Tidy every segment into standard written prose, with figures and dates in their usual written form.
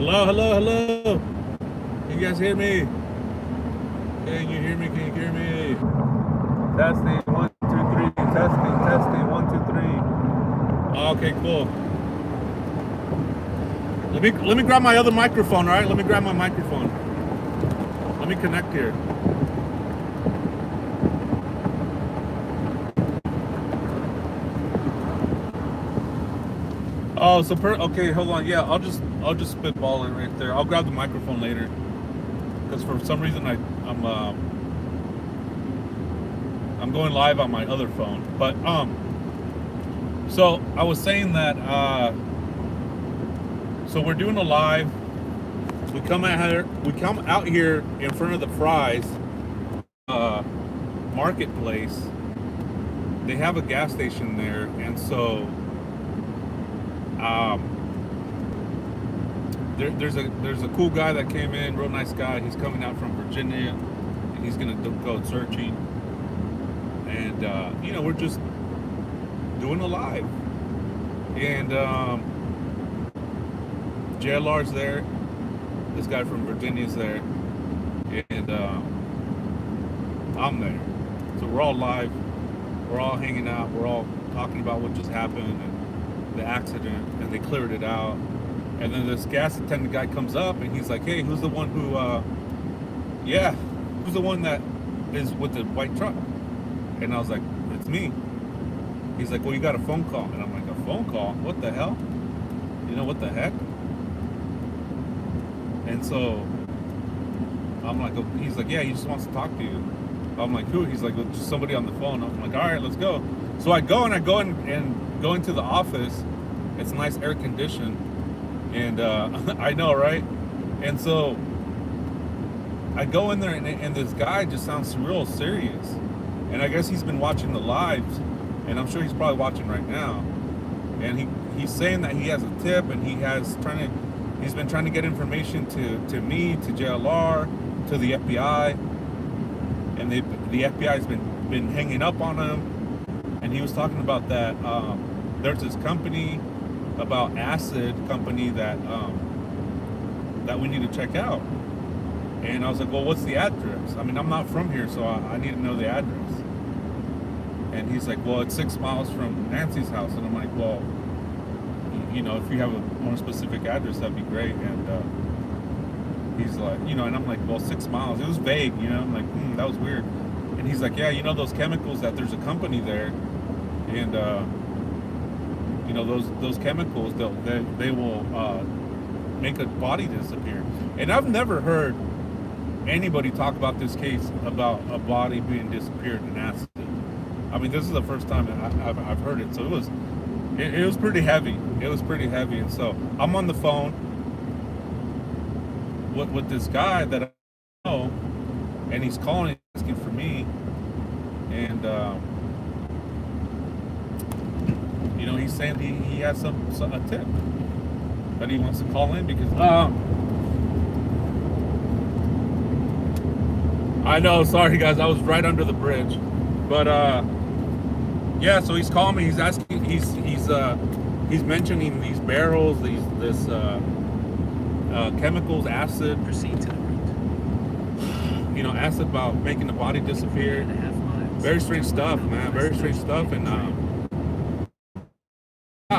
Hello, hello, hello. Can you guys hear me? Can you hear me? Can you hear me? Testing, one, two, three. Testing, testing, one, two, three. Okay, cool. Let me grab my other microphone, all right? Let me grab my microphone. Let me connect here. Oh, so okay, hold on. Yeah, I'll just spitball it right there. I'll grab the microphone later because for some reason I'm going live on my other phone. But so I was saying that so we're doing a live. We come out here in front of the Fry's marketplace. They have a gas station there, and so um, there's a cool guy that came in, real nice guy. He's coming out from Virginia, and he's gonna go searching. And we're just doing a live, and JLR's there. This guy from Virginia's there, and I'm there. So we're all live. We're all hanging out. We're all talking about what just happened and the accident, and they cleared it out. And then this gas attendant guy comes up, and he's like, "Hey, who's the one who? Who's the one that is with the white truck?" And I was like, "It's me." He's like, "Well, you got a phone call," and I'm like, "A phone call? What the hell? You know what the heck?" And so I'm like, he's like, "Yeah, he just wants to talk to you." I'm like, "Who?" He's like, "Well, just somebody on the phone." I'm like, "All right, let's go." So I go and go into the office. It's nice air conditioned, and I know, right? And so I go in there, and this guy just sounds real serious. And I guess he's been watching the lives, and I'm sure he's probably watching right now. And he's saying that he has a tip, and he's been trying to get information to me, to JLR, to the FBI, and the FBI has been hanging up on him. And he was talking about that there's this company about acid company that we need to check out. And I was like, "Well, what's the address? I mean, I'm not from here, so I need to know the address." And he's like, "Well, it's 6 miles from Nancy's house." And I'm like, "Well, if you have a more specific address, that'd be great." And he's like, and I'm like, "Well, 6 miles." It was vague, I'm like, that was weird. And he's like, "Yeah, those chemicals, that there's a company there, and those chemicals, they will make a body disappear." And I've never heard anybody talk about this case about a body being disappeared in acid. I mean, this is the first time that I've heard it. So it was pretty heavy. It was pretty heavy. And so I'm on the phone with this guy that I know, and he's calling, asking for me. And he's saying he has a tip that he wants to call in because I know, sorry guys, I was right under the bridge. But yeah, so he's calling me, he's asking, he's mentioning these barrels, this chemicals, acid. Proceed to the route. Acid about making the body disappear. 3.5 miles. Very strange stuff, man. Very strange stuff. And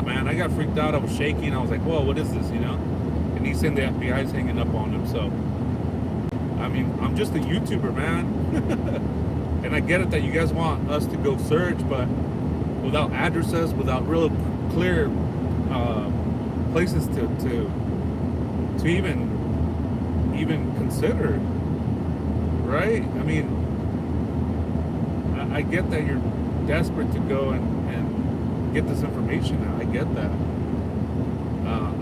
man, I got freaked out. I was shaking. I was like, "Whoa, what is this?" And he's saying the FBI's hanging up on him. So, I mean, I'm just a YouTuber, man. And I get it that you guys want us to go search, but without addresses, without real clear places to even consider, right? I mean, I get that you're desperate to go and get this information out. I get that.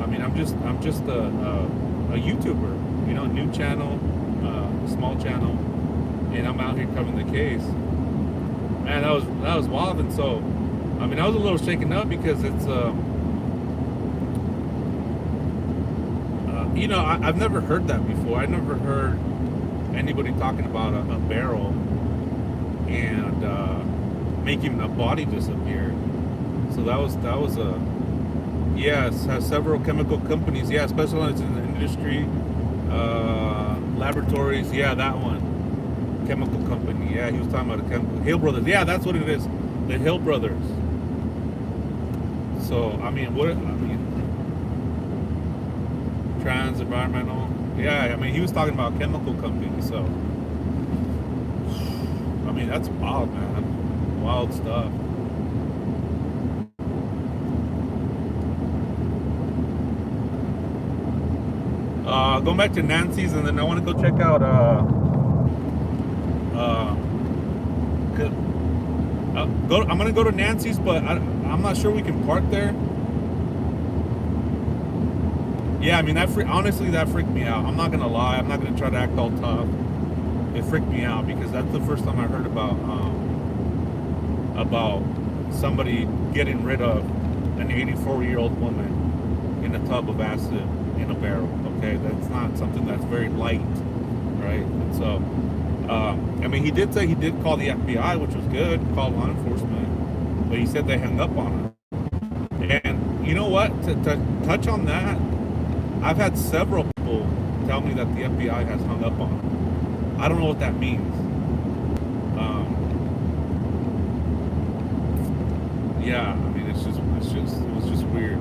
I mean, I'm just a YouTuber, a new channel, small channel, and I'm out here covering the case. Man, that was wild. And so, I mean, I was a little shaken up because it's I've never heard that before. I never heard anybody talking about a barrel and making a body disappear. So that was a Yes, has several chemical companies. Yeah, specializes in the industry, laboratories. Yeah, that one. Chemical company. Yeah, he was talking about a chemical. Hill Brothers. Yeah, that's what it is. The Hill Brothers. So, I mean, trans environmental. Yeah, I mean, he was talking about chemical companies. So, I mean, that's wild, man. Wild stuff. Going back to Nancy's, and then I want to go check out. Uh, I'm gonna go to Nancy's, but I'm not sure we can park there. Yeah, I mean honestly that freaked me out. I'm not gonna lie. I'm not gonna try to act all tough. It freaked me out because that's the first time I heard about somebody getting rid of an 84-year-old woman in a tub of acid in a barrel. Okay, that's not something that's very light, right? And so, I mean, he did say he did call the FBI, which was good, call law enforcement, but he said they hung up on him. And you know what? To touch on that, I've had several people tell me that the FBI has hung up on him. I don't know what that means. Yeah, I mean, it was just weird.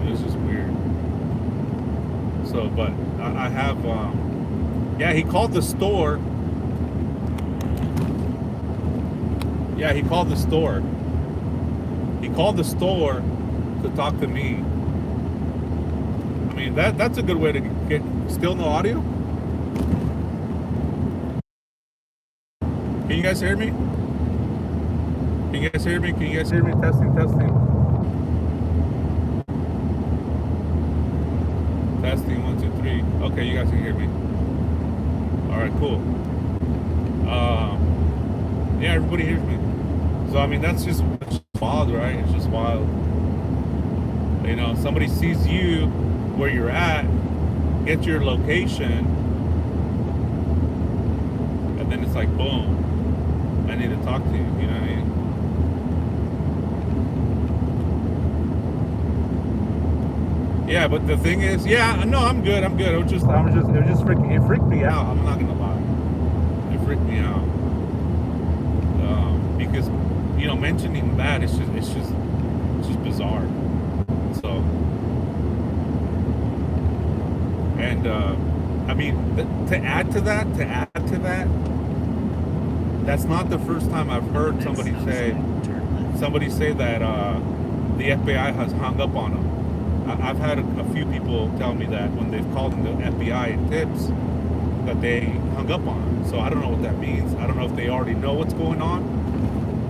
It was just weird. So, but I have, yeah, he called the store. Yeah, he called the store. He called the store to talk to me. I mean, that's a good way to get, still no audio? Can you guys hear me? Can you guys hear me? Can you guys hear me? Testing. Testing, 1, 2, 3. Okay, you guys can hear me. All right, cool. Yeah, everybody hears me. So, I mean, that's just wild, right? It's just wild. You know, somebody sees you where you're at, gets your location, and then it's like, boom, I need to talk to you. You know what I mean? Yeah, but the thing is, yeah, no, I'm good. It was just freaking, it freaked me out. I'm not gonna lie, it freaked me out because, you know, mentioning that, it's just bizarre. So, and I mean, to add to that, that's not the first time I've heard somebody say that the FBI has hung up on them. I've had a few people tell me that when they've called in the FBI and tips that they hung up on them. So I don't know what that means. I don't know if they already know what's going on,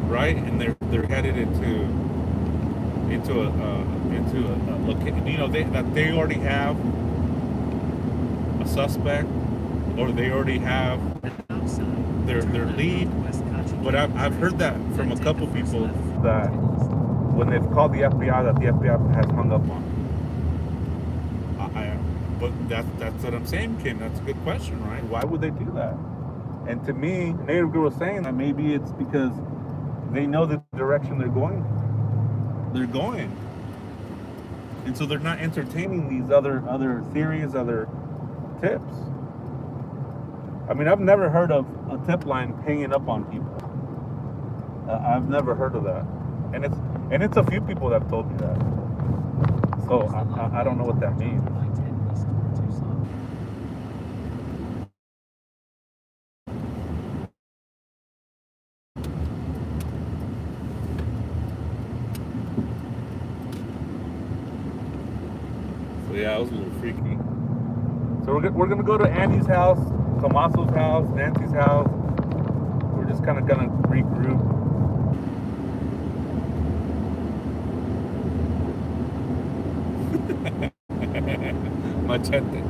right? And they're headed into a location. You know, that they already have a suspect, or they already have their lead. But I've heard that from a couple people that when they've called the FBI, that the FBI has hung up on them. But that's what I'm saying, Kim. That's a good question, right? Why would they do that? And to me, Native Girl was saying that maybe it's because they know the direction they're going. And so they're not entertaining these other theories, other tips. I mean, I've never heard of a tip line hanging up on people. I've never heard of that. And it's a few people that have told me that. So I don't know what that means. So yeah, it was a little freaky. So we're gonna go to Andy's house, Tomaso's house, Nancy's house. We're just kind of gonna regroup. Machete.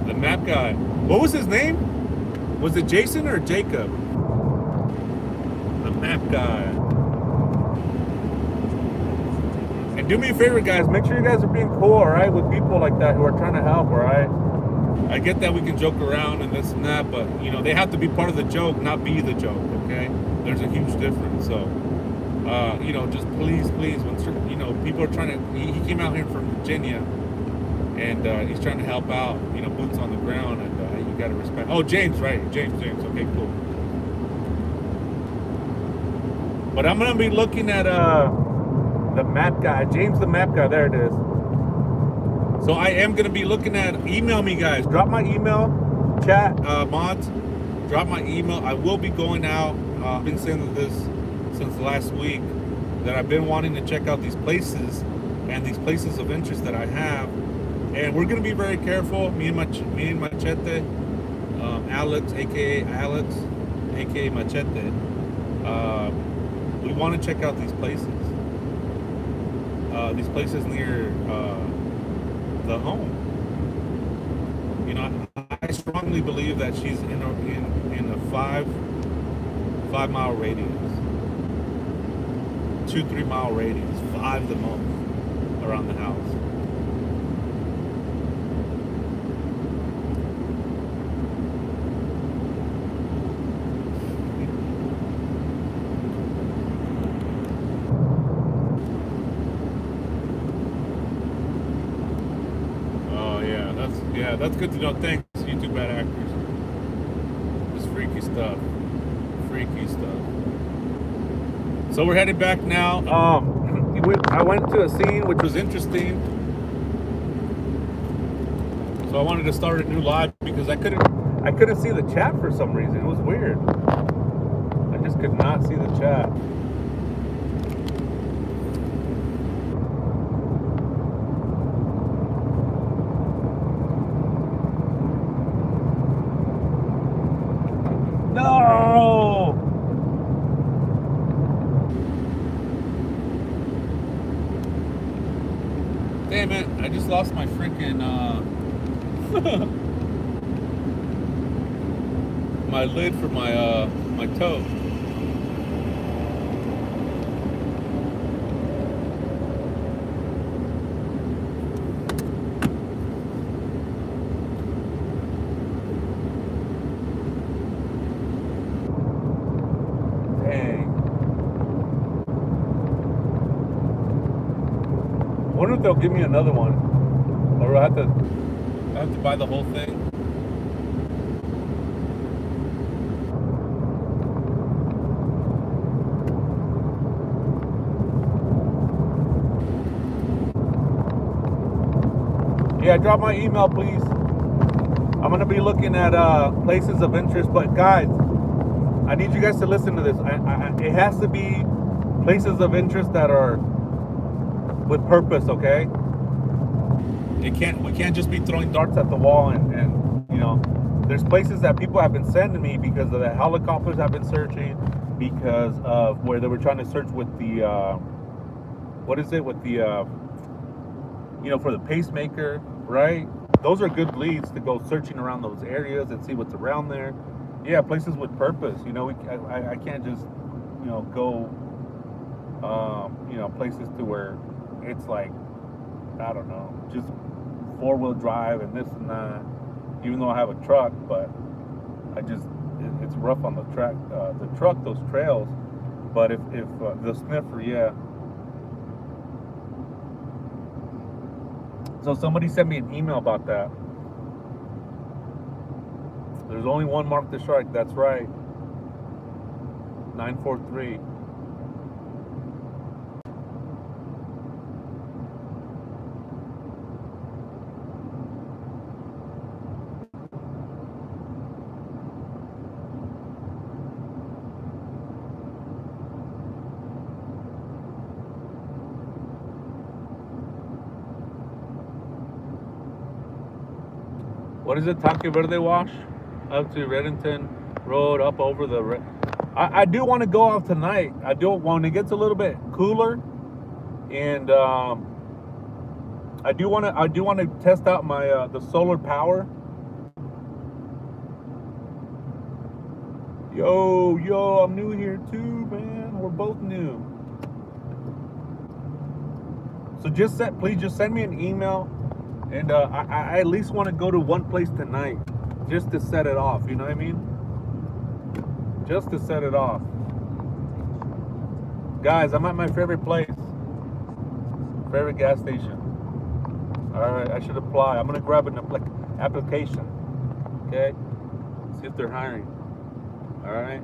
The map guy. What was his name? Was it Jason or Jacob? The map guy. And do me a favor, guys. Make sure you guys are being cool, all right, with people like that who are trying to help, all right? I get that we can joke around and this and that, but you know, they have to be part of the joke, not be the joke. Okay, there's a huge difference. So, you know, just please, when you know people are trying to, he came out here from Virginia, and he's trying to help out. You know, boots on the ground, and you got to respect. Oh, James, right? James. Okay, cool. But I'm gonna be looking at the map guy, James, the map guy. There it is. So I am going to be looking at, email me guys, drop my email, chat, mods, drop my email. I will be going out, I've been saying this since last week, that I've been wanting to check out these places and these places of interest that I have. And we're going to be very careful, me and Machete, Alex, aka Machete, we want to check out these places near, the home. You know, I strongly believe that she's in a 5 mile radius, 2-3 mile radius, 5 the most around the house. Yeah, that's good to know. Thanks, YouTube bad actors. Just freaky stuff. So we're headed back now. I went to a scene which was interesting. So I wanted to start a new live because I couldn't see the chat for some reason. It was weird. I just could not see the chat. No! Damn it, I just lost my freaking my lid for my toe. I wonder if they'll give me another one, or I have to buy the whole thing. Yeah, drop my email, please. I'm gonna be looking at places of interest, but guys, I need you guys to listen to this. It has to be places of interest that are with purpose, okay? We can't just be throwing darts at the wall and you know, there's places that people have been sending me because of the helicopters I've been searching, because of where they were trying to search with the you know, for the pacemaker, right? Those are good leads to go searching around those areas and see what's around there. Yeah, places with purpose. You know, I can't just, you know, go you know, places to where it's like, I don't know, just 4-wheel drive and this and that, even though I have a truck, but it's rough on the truck, those trails. But if the sniffer, yeah. So somebody sent me an email about that. There's only one mark to strike, that's right. 943. What is it? Tanque Verde Wash up to Reddington Road, up over the. I do want to go out tonight. I do, when it gets a little bit cooler, and I do want to test out my the solar power. Yo, I'm new here too, man. We're both new. So please just send me an email. And I at least want to go to one place tonight just to set it off. You know what I mean? Just to set it off. Guys, I'm at my favorite place. Favorite gas station. Alright, I should apply. I'm going to grab an application. Okay? See if they're hiring. Alright?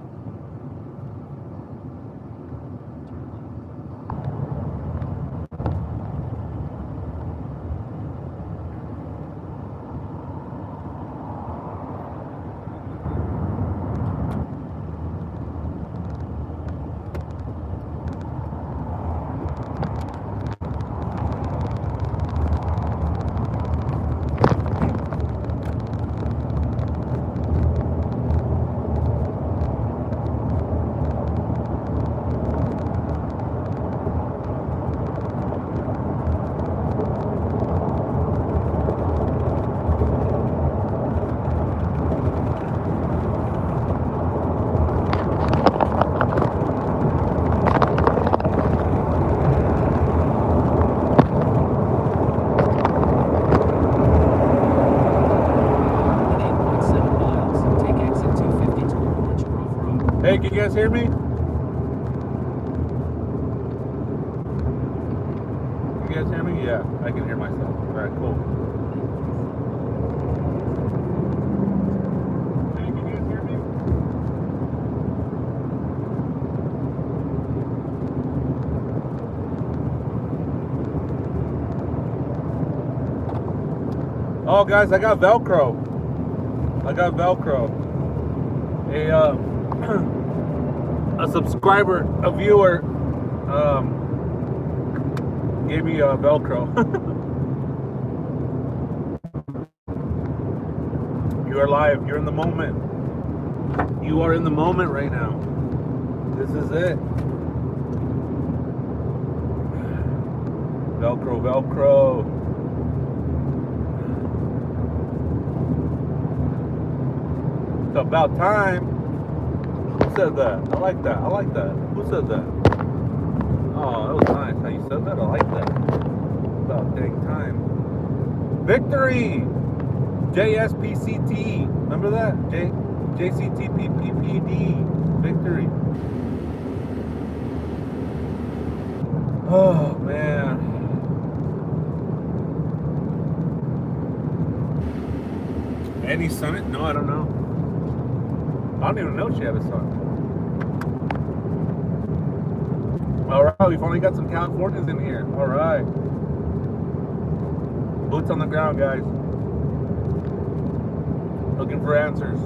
Hey, can you guys hear me? Can you guys hear me? Yeah, I can hear myself. All right, cool. Hey, can you guys hear me? Oh, guys, I got Velcro. A subscriber, a viewer, gave me a Velcro. You are live. You're in the moment. You are in the moment right now. This is it. Velcro. It's about time. Who said that? I like that. Who said that? Oh, that was nice how you said that. I like that. About dang time. Victory! JSPCT. Remember that? JCTPPPD. Victory. Oh, man. Any son? No, I don't know. I don't even know she had a son. Alright, we've only got some Californians in here. Alright. Boots on the ground, guys. Looking for answers.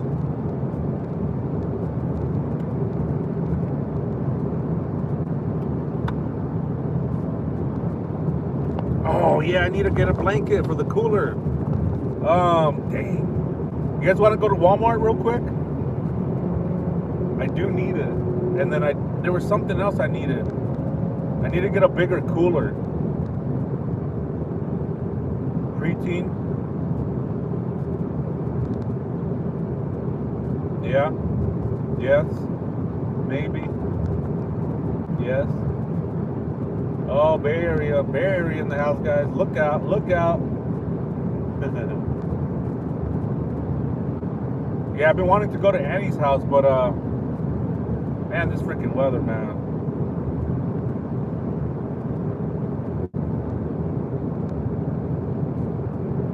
Oh, yeah, I need to get a blanket for the cooler. Dang. You guys want to go to Walmart real quick? I do need it. And then there was something else I needed. I need to get a bigger cooler. Preteen. Yeah. Yes. Maybe. Yes. Oh, Bay Area in the house, guys. Look out. Yeah, I've been wanting to go to Annie's house, but man, this freaking weather, man.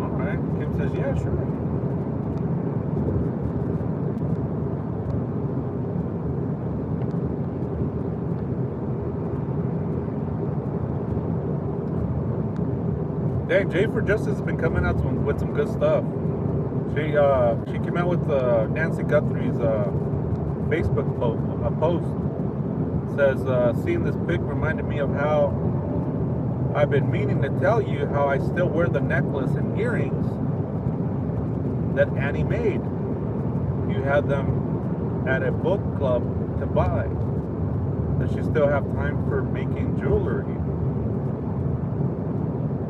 Alright, Kim says, yeah, sure. Dang, Jay for Justice has been coming out with some good stuff. She came out with Nancy Guthrie's Facebook post. Says, seeing this pic reminded me of how I've been meaning to tell you how I still wear the necklace and earrings that Annie made. You had them at a book club to buy. Does she still have time for making jewelry?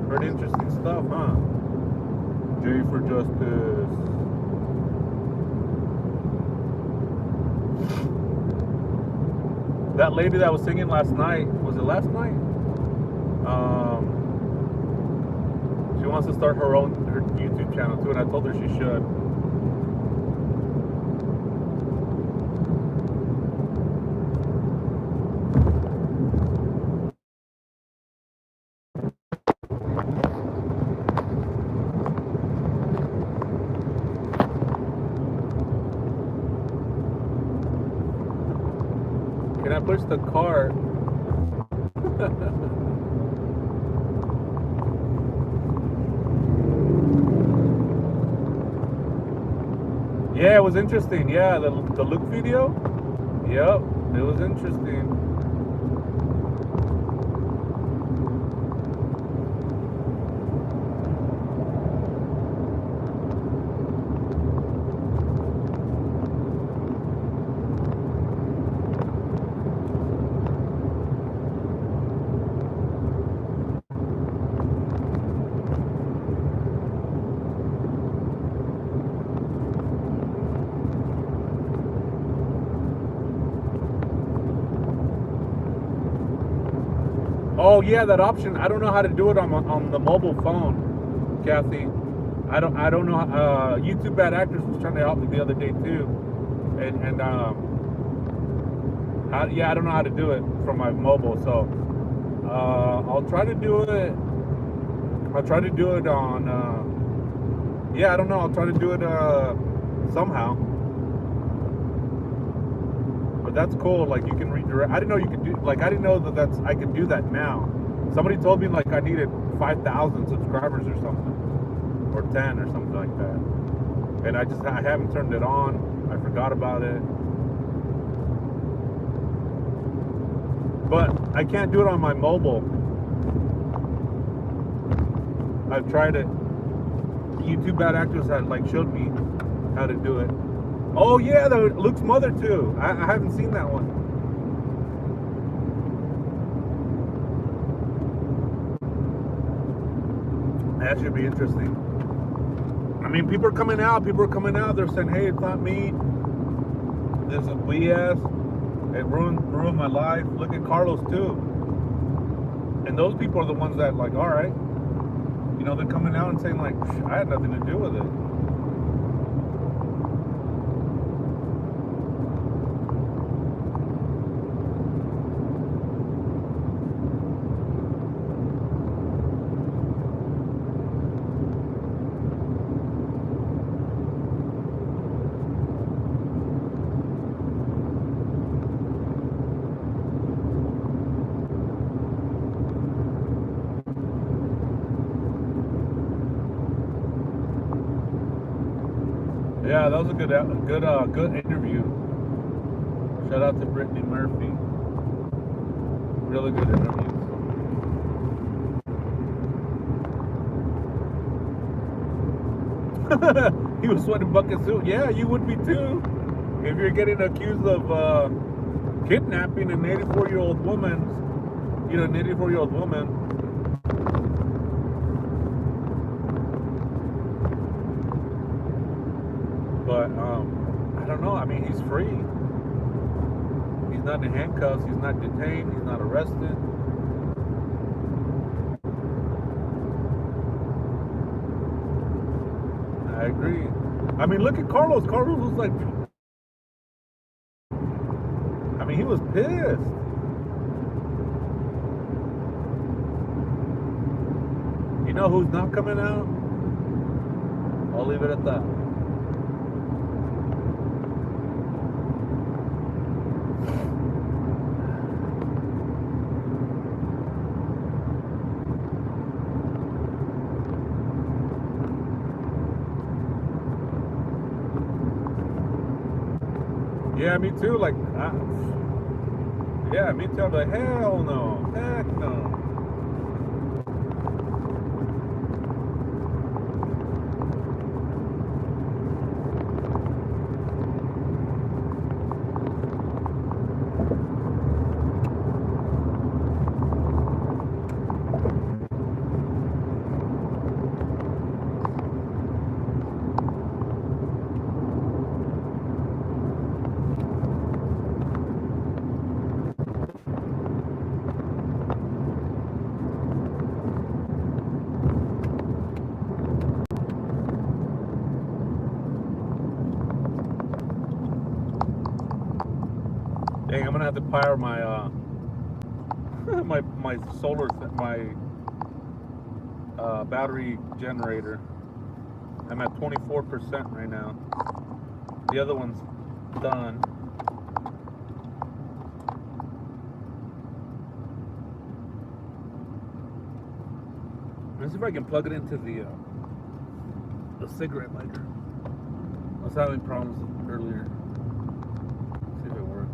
Pretty interesting stuff, huh? J for Justice. That lady that was singing last night, was it last night? She wants to start her YouTube channel too, and I told her she should. Can I push the cart? Yeah, it was interesting. Yeah, the Luke video. Yep, it was interesting. Oh yeah, that option. I don't know how to do it on the mobile phone, Kathy. I don't know. YouTube Bad Actors was trying to help me the other day too, and yeah, I don't know how to do it from my mobile. So I'll try to do it. I'll try to do it on. Yeah, I don't know. I'll try to do it somehow. But that's cool. Like you can redirect. I didn't know you could do. Like I didn't know that I could do that now. Somebody told me like I needed 5,000 subscribers or something, or 10 or something like that. And I haven't turned it on. I forgot about it. But I can't do it on my mobile. I've tried it. YouTube Bad Actors had like showed me how to do it. Oh yeah, Luke's mother too. I haven't seen that one. That should be interesting. I mean, people are coming out. They're saying, "Hey, it's not me. This is BS. It ruined my life." Look at Carlos too. And those people are the ones that like, all right, you know, they're coming out and saying like, I had nothing to do with it. Yeah, that was a good interview. Shout out to Brittany Murphy. Really good interview. He was sweating buckets too. Yeah, you would be too. If you're getting accused of kidnapping an 84-year-old woman, you know, an 84-year-old woman. But I don't know. I mean, he's free. He's not in handcuffs. He's not detained. He's not arrested. I agree. I mean, look at Carlos. Carlos was like, I mean, he was pissed. You know who's not coming out? I'll leave it at that. Yeah, me too. Like, yeah, me too. I'm like, hell no, heck no. Hey, I'm gonna have to power my my solar battery generator. I'm at 24% right now. The other one's done. Let's see if I can plug it into the cigarette lighter. I was having problems earlier. Let's see if it works.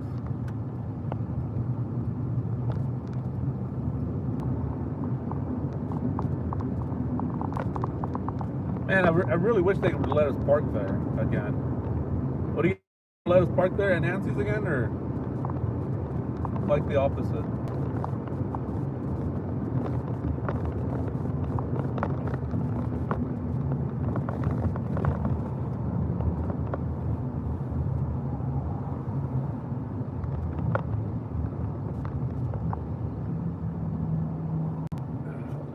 Man, I really wish they would let us park there again. What do you let us park there at Nancy's again, or like the opposite?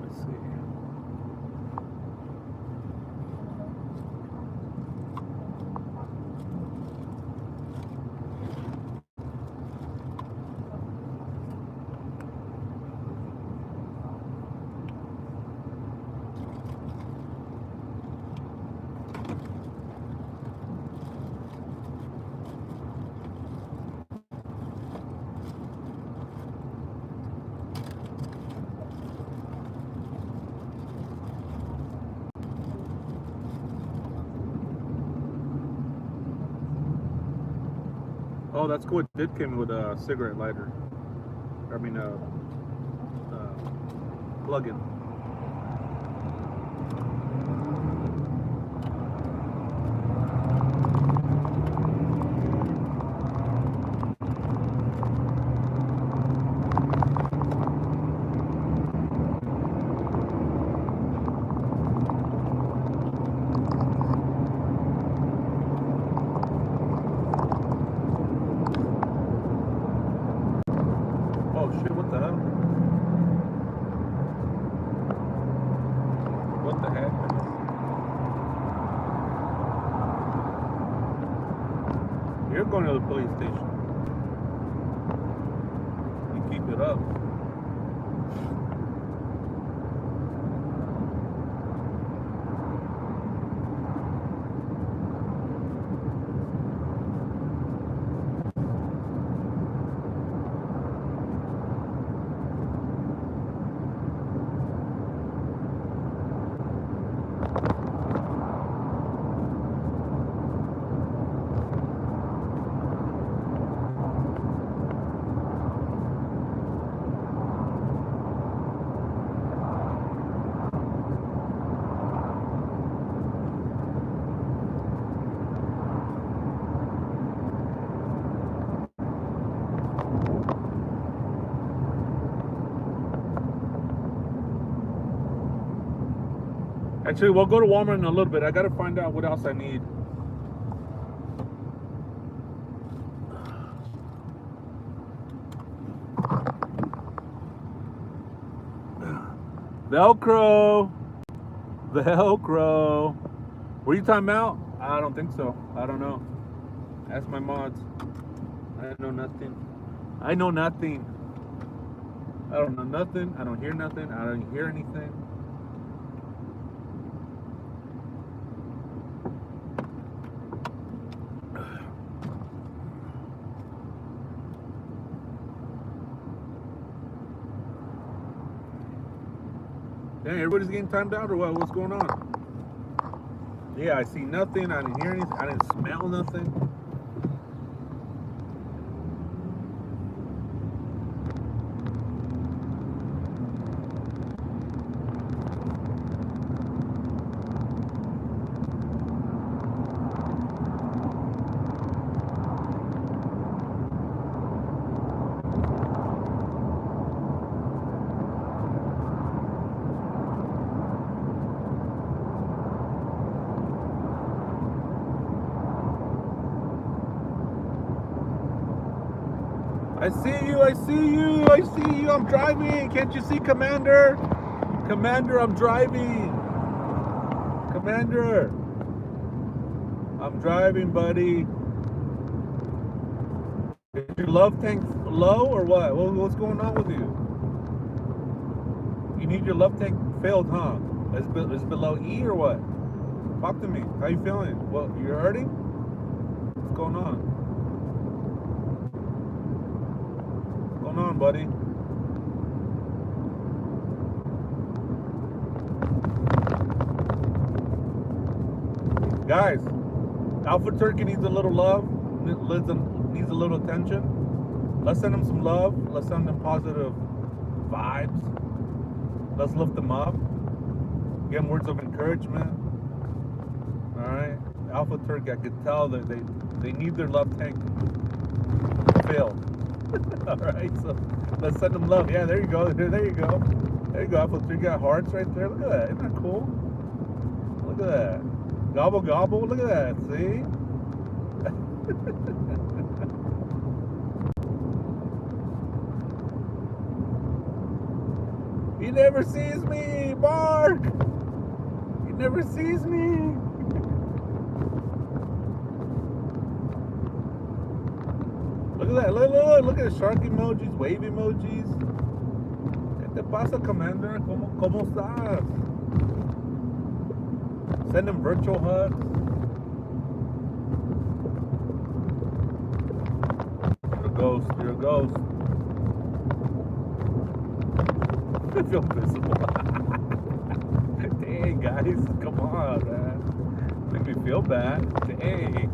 Let's see. Oh, that's cool. It did come with a cigarette lighter. I mean, plug-in. Oh shit! What the hell? What the heck? You're going to the police station. You keep it up. Actually, we'll go to Walmart in a little bit. I gotta find out what else I need. Velcro. Velcro. Were you talking about? I don't think so. I don't know. Ask my mods. I know nothing. I know nothing. I don't know nothing. I don't hear nothing. I don't hear anything. Dang, everybody's getting timed out or what? What's going on? Yeah, I see nothing. I didn't hear anything. I didn't smell nothing. I see you, I see you, I see you, I'm driving. Can't you see, Commander? Commander, I'm driving. Commander, I'm driving, buddy. Can Your love tank low or what? What's going on with you? You need your love tank filled, huh? Is it below E or what? Talk to me. How you feeling? Well, you're hurting? What's going on? What's going on, buddy? Guys, Alpha Turkey needs a little love, needs a little attention. Let's send him some love. Let's send him positive vibes. Let's lift him up. Give him words of encouragement. All right, Alpha Turkey, I could tell that they need their love tank filled. All right, so let's send them love. Yeah, there you go. There you go. There you go. Alpha Turkey got hearts right there. Look at that. Isn't that cool? Look at that. Gobble gobble. Look at that. See? He never sees me, Mark. He never sees me. Look at that. Look at the shark emojis, wave emojis. ¿Qué te pasa, Commander? ¿Cómo estás? Send him virtual hugs. You're a ghost. You're a ghost. I feel visible. Dang, guys. Come on, man. Make me feel bad. Dang.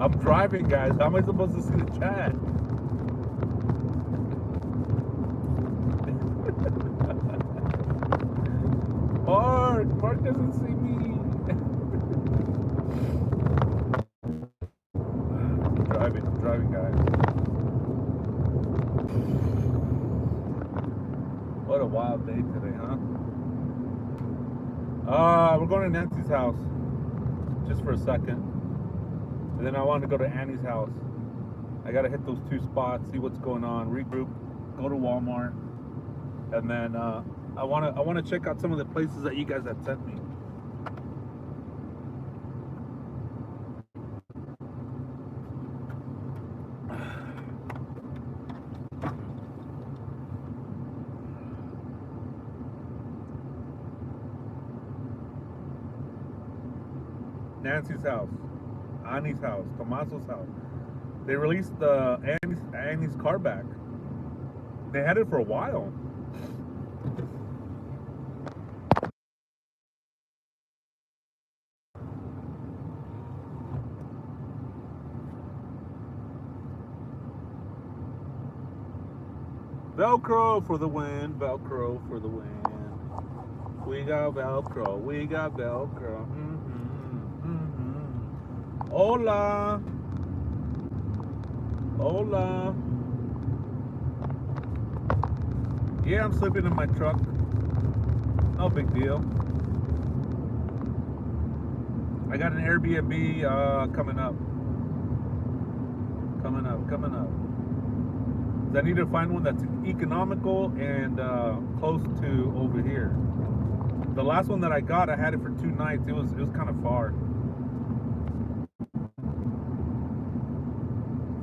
I'm driving, guys. How am I supposed to see the chat? Mark doesn't see me. I'm driving, guys. What a wild day today, huh? We're going to Nancy's house just for a second. And then I want to go to Annie's house. I gotta hit those two spots, see what's going on, regroup, go to Walmart, and then I wanna check out some of the places that you guys had sent me. Nancy's house, Annie's house, Tomaso's house. They released Annie's car back. They had it for a while. Velcro for the win, Velcro for the win. We got Velcro, we got Velcro. Hola. Hola. Yeah, I'm sleeping in my truck. No big deal. I got an Airbnb coming up. Coming up. I need to find one that's economical and close to over here. The last one that I got, I had it for 2 nights. It was kind of far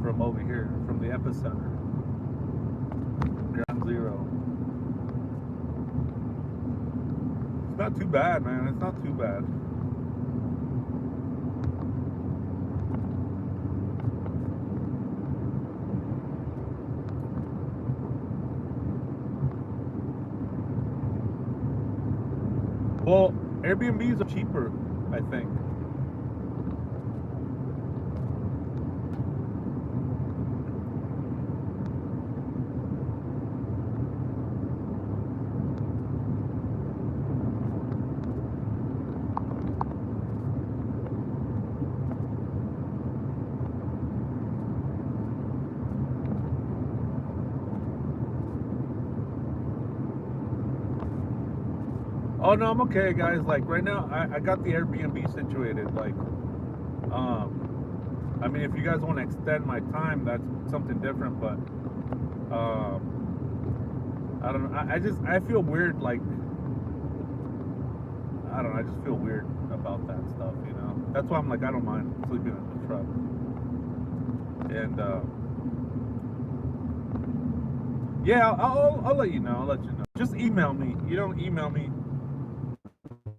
from over here, from the epicenter, ground zero. It's not too bad, man. It's not too bad. Well, Airbnbs are cheaper, I think. Oh no, I'm okay, guys. Like right now, I got the Airbnb situated. Like, I mean, if you guys want to extend my time, that's something different. But, I don't know. I feel weird. Like, I don't know. I just feel weird about that stuff, you know. That's why I'm like, I don't mind sleeping in the truck. And yeah, I'll let you know. I'll let you know. Just email me. You don't email me.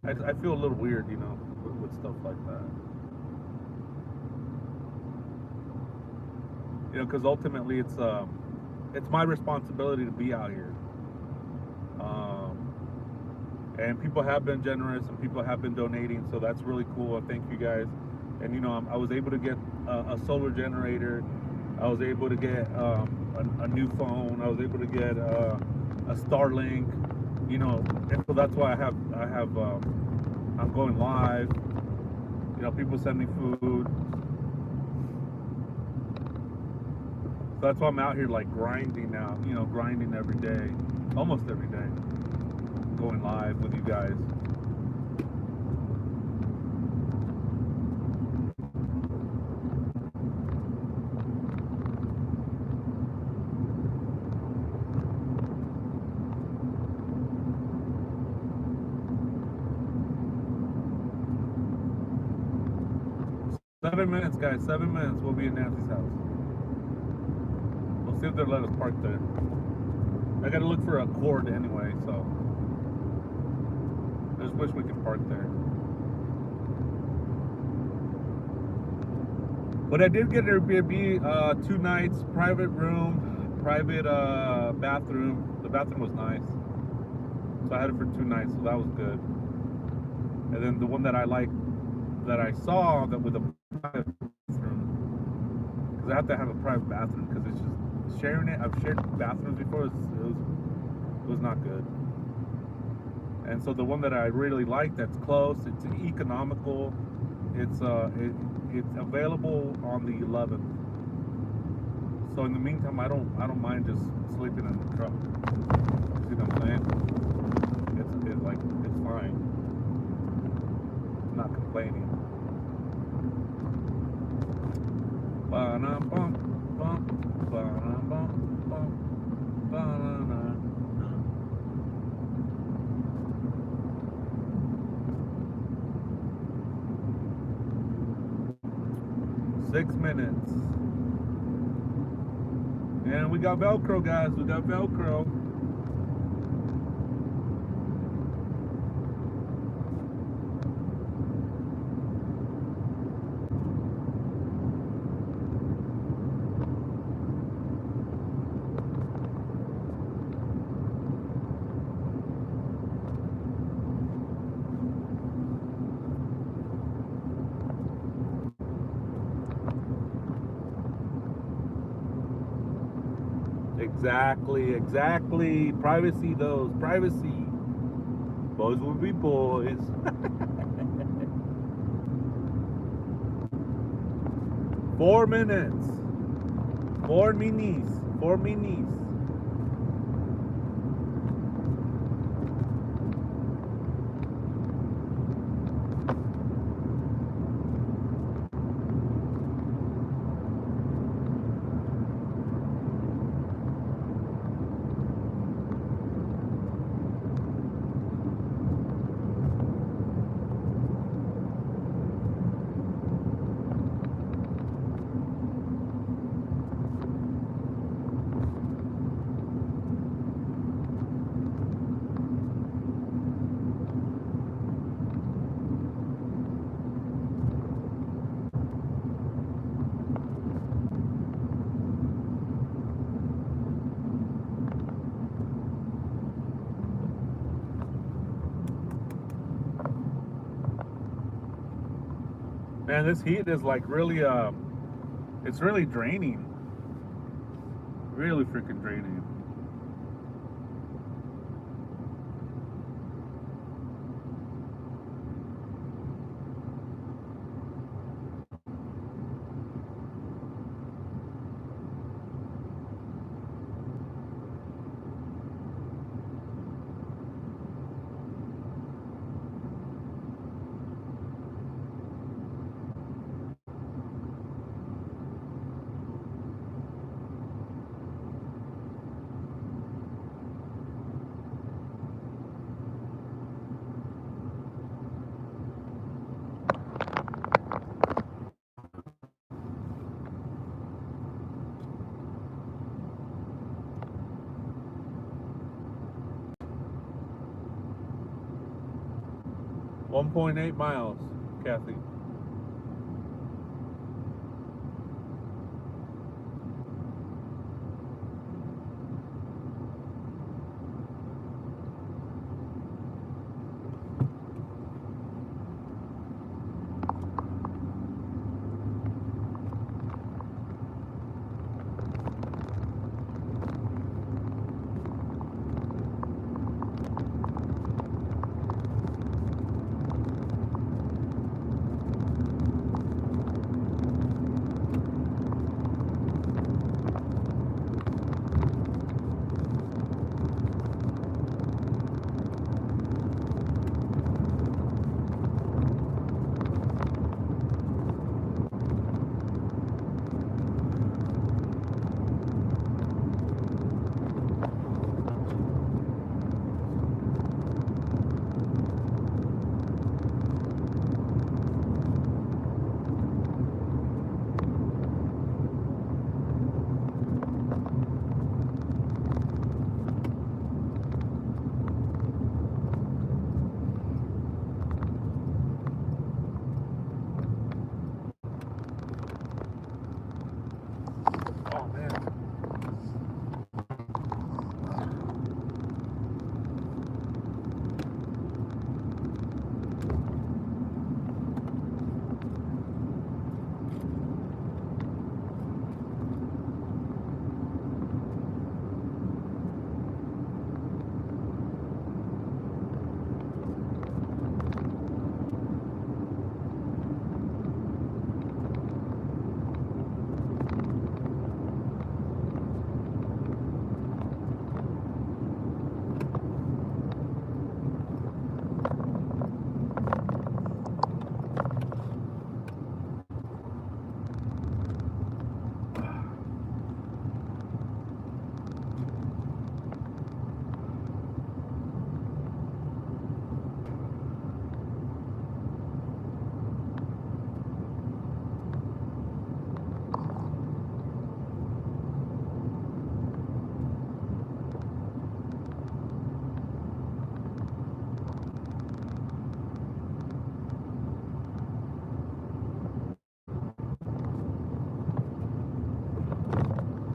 I feel a little weird, with stuff like that. Because ultimately it's my responsibility to be out here. And people have been generous and people have been donating, so that's really cool. Thank you guys. And I was able to get a solar generator. I was able to get a new phone. I was able to get a Starlink. And so that's why I'm going live. People send me food. So that's why I'm out here like grinding now. Grinding every day, almost every day, going live with you guys. Seven minutes, guys. 7 minutes. We'll be at Nancy's house. We'll see if they'll let us park there. I gotta look for a cord anyway, so I just wish we could park there. But I did get an Airbnb, 2 nights, private room, private bathroom. The bathroom was nice, so I had it for 2 nights, so that was good. And then the one that I liked, that I saw, that with a private bathroom, because I have to have a private bathroom, because it's just sharing it. I've shared bathrooms before. It was not good. And so the one that I really like, that's close, it's economical. It's available on the 11th. So in the meantime, I don't mind just sleeping in the truck. See what I'm saying? It's fine. I'm not complaining. Ba-dum-bum, bum, ba-dum-bum, bum, ba-da-da. 6 minutes. And we got Velcro, guys. We got Velcro. Exactly. Privacy, those. Privacy. Boys will be boys. 4 minutes. 4 minis. 4 minis. Man, this heat is like really, it's really draining. Really freaking draining. 1.8 miles, Kathy. Oh man.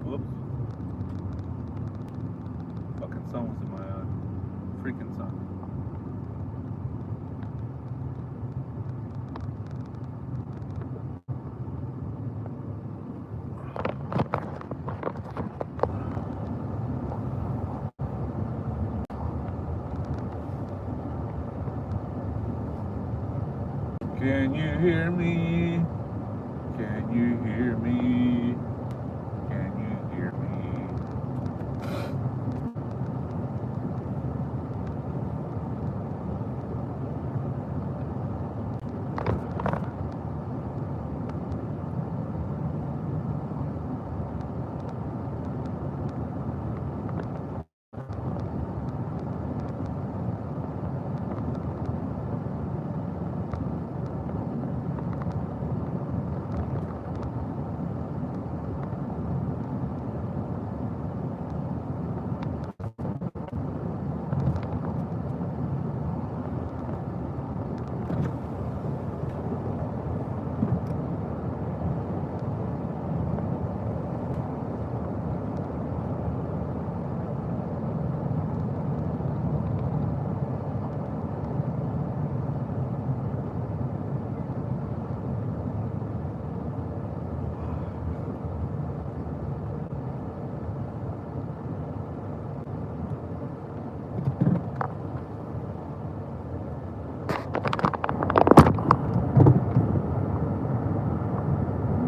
Whoops. Fucking sun was in my freaking sun. Can you hear me? Can you hear me? Can you hear me?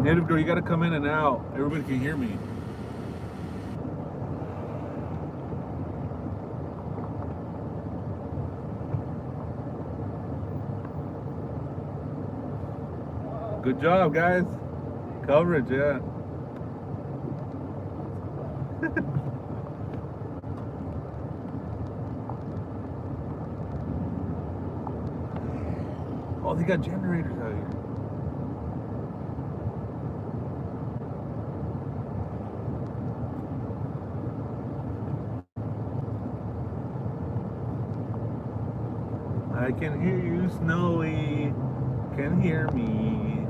Native girl, you gotta come in and out. Everybody can hear me. Good job, guys. Coverage, yeah. Oh, they got generators out here. I can hear you, Snowy. Can hear me.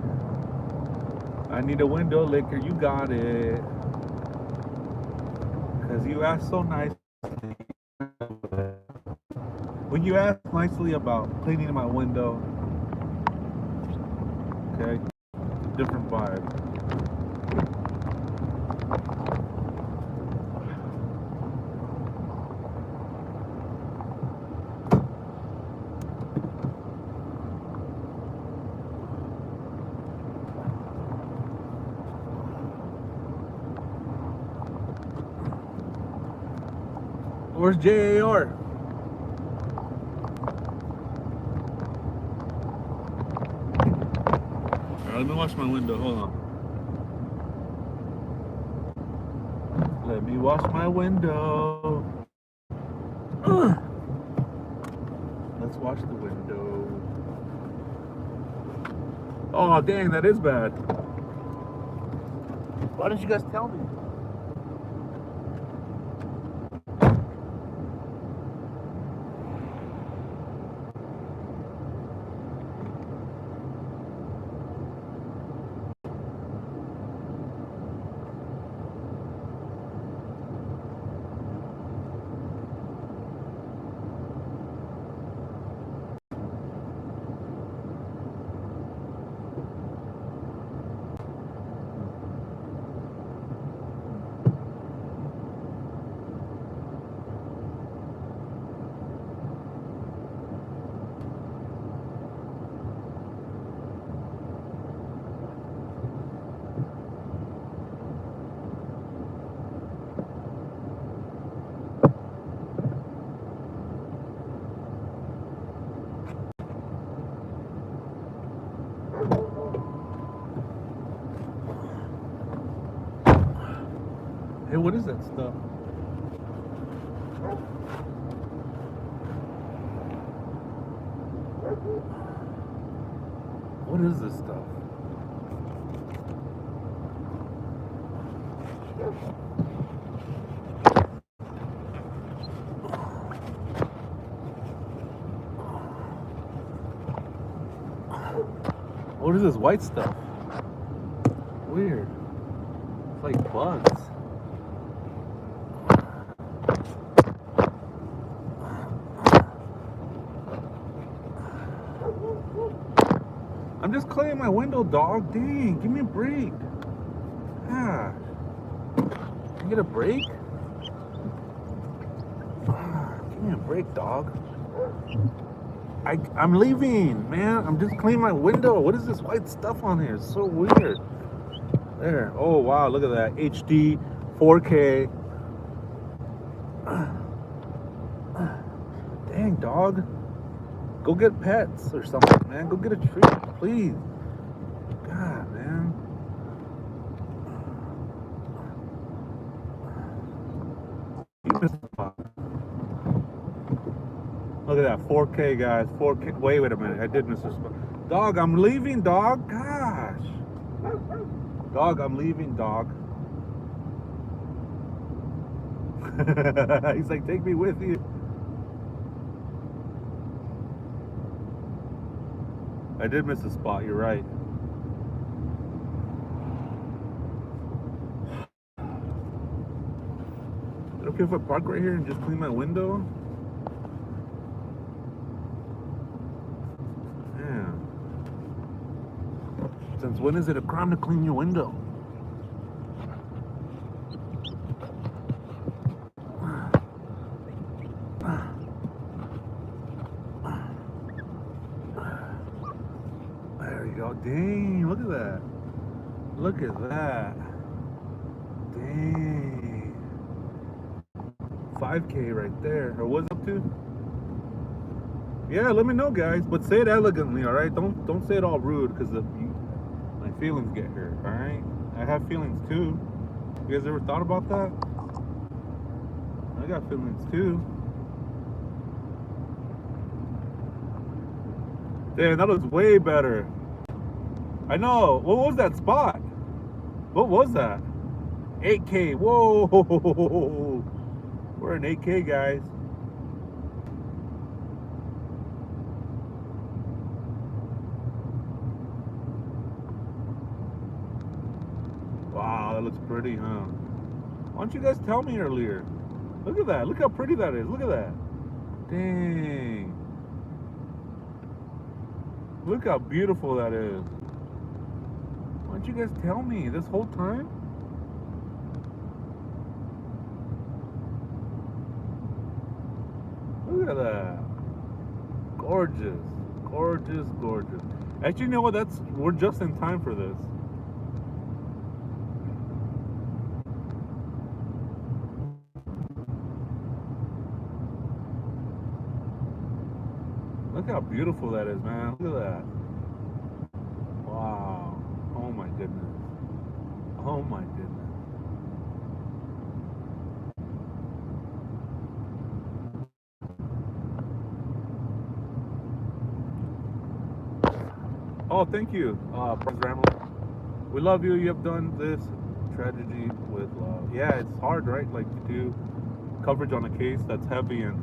I need a window licker. You got it. Because you asked so nicely. When you ask nicely about cleaning my window, okay, it's a different vibe. Where's JAR? Alright, let me wash my window. Hold on. Let me wash my window. Let's wash the window. Oh, dang, that is bad. Why didn't you guys tell me? Hey, what is that stuff? What is this stuff? What is this white stuff? Weird. It's like bugs. I'm just cleaning my window, dog. Dang, give me a break. Ah. Can you get a break? Give me a break, dog. I'm leaving, man. I'm just cleaning my window. What is this white stuff on here? It's so weird. There. Oh, wow. Look at that. HD 4K. Dang, dog. Go get pets or something, man. Go get a treat, please. God, man. You missed the spot. Look at that, 4K, guys. 4K. Wait a minute. I did miss a spot. Dog, I'm leaving, dog. Gosh. Dog, I'm leaving, dog. He's like, take me with you. I did miss a spot, you're right. Is it okay if I park right here and just clean my window? Yeah. Since when is it a crime to clean your window? There you go. Dang, look at that. Look at that. Dang. 5K right there. Or what's up to? Yeah, let me know, guys. But say it elegantly, all right? Don't say it all rude, because my feelings get hurt, all right? I have feelings too. You guys ever thought about that? I got feelings too. Damn, that was way better. I know. What was that spot? What was that? 8K. Whoa. We're in 8K, guys. that looks pretty, huh? Why don't you guys tell me earlier? Look at that. Look how pretty that is. Look at that. Dang. Look how beautiful that is. Why don't you guys tell me this whole time? Look at that. Gorgeous. Gorgeous, gorgeous. Actually, you know what? We're just in time for this. Look how beautiful that is, man. Look at that. Wow. Oh my goodness. Oh my goodness. Oh, thank you, Prince Ramley. We love you. You have done this tragedy with love. Yeah, it's hard, right? Like to do coverage on a case that's heavy and,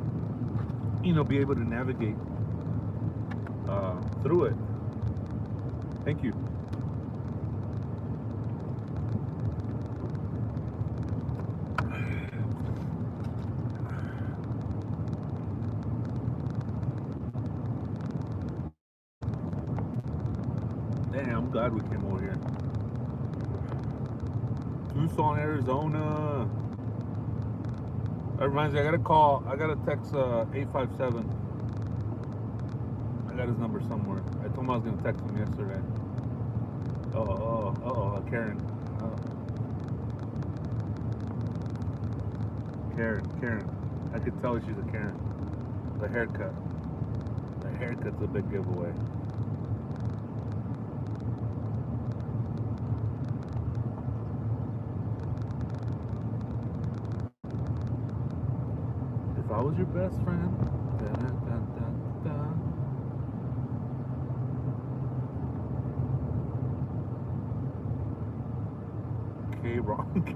be able to navigate through it. Thank you. Damn, I'm glad we came over here. Tucson, Arizona. That reminds me, I gotta text 857. I got his number somewhere. I told him I was gonna text him yesterday. Karen. Karen. I could tell she's a Karen. The haircut. The haircut's a big giveaway. If I was your best friend.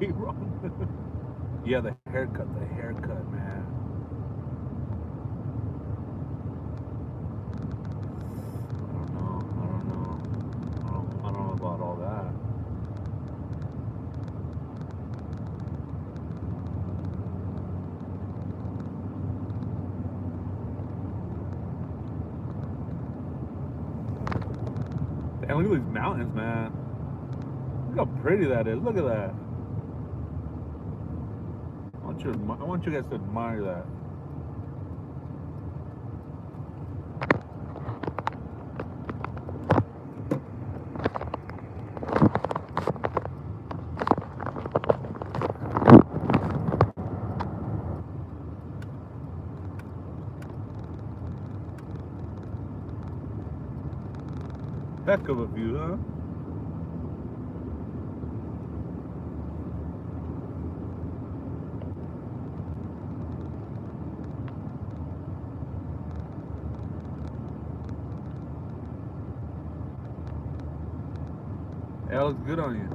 K-Ron. Yeah, the haircut, man. I don't know about all that. And look at these mountains, man. Look how pretty that is. Look at that. I want you guys to admire that. Heck of a view, huh? That looks good on you.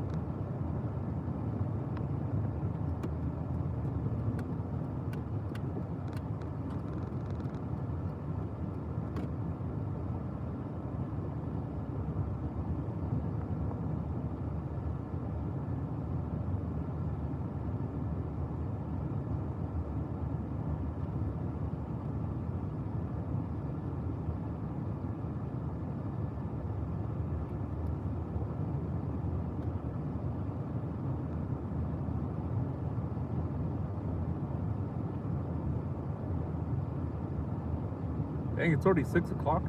Dang, it's already 6 o'clock.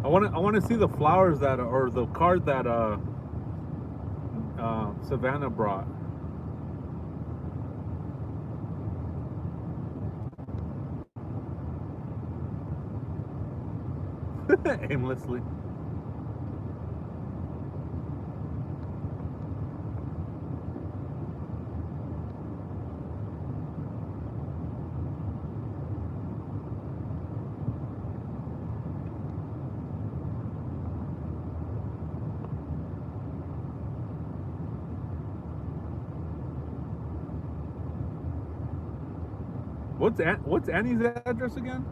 I want to see the flowers or the card that Savannah brought. Aimlessly. What's Annie's address again?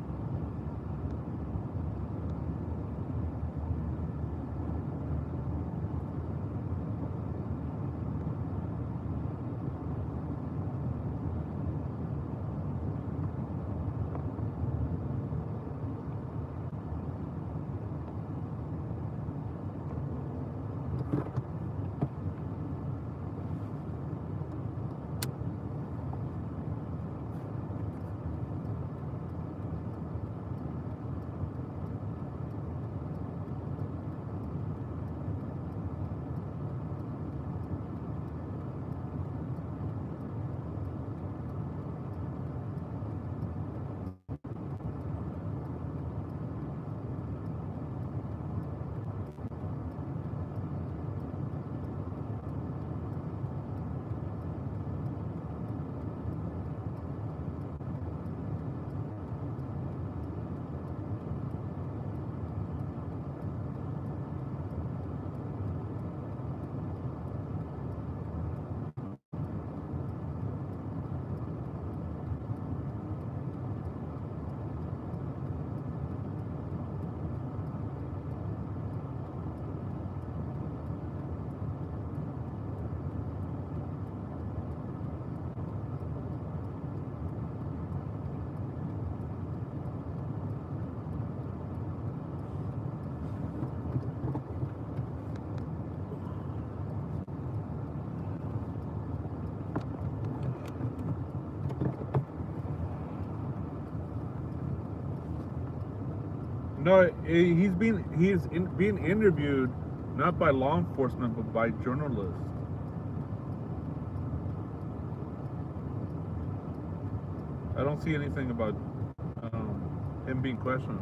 No, he's being interviewed not by law enforcement but by journalists. I don't see anything about him being questioned.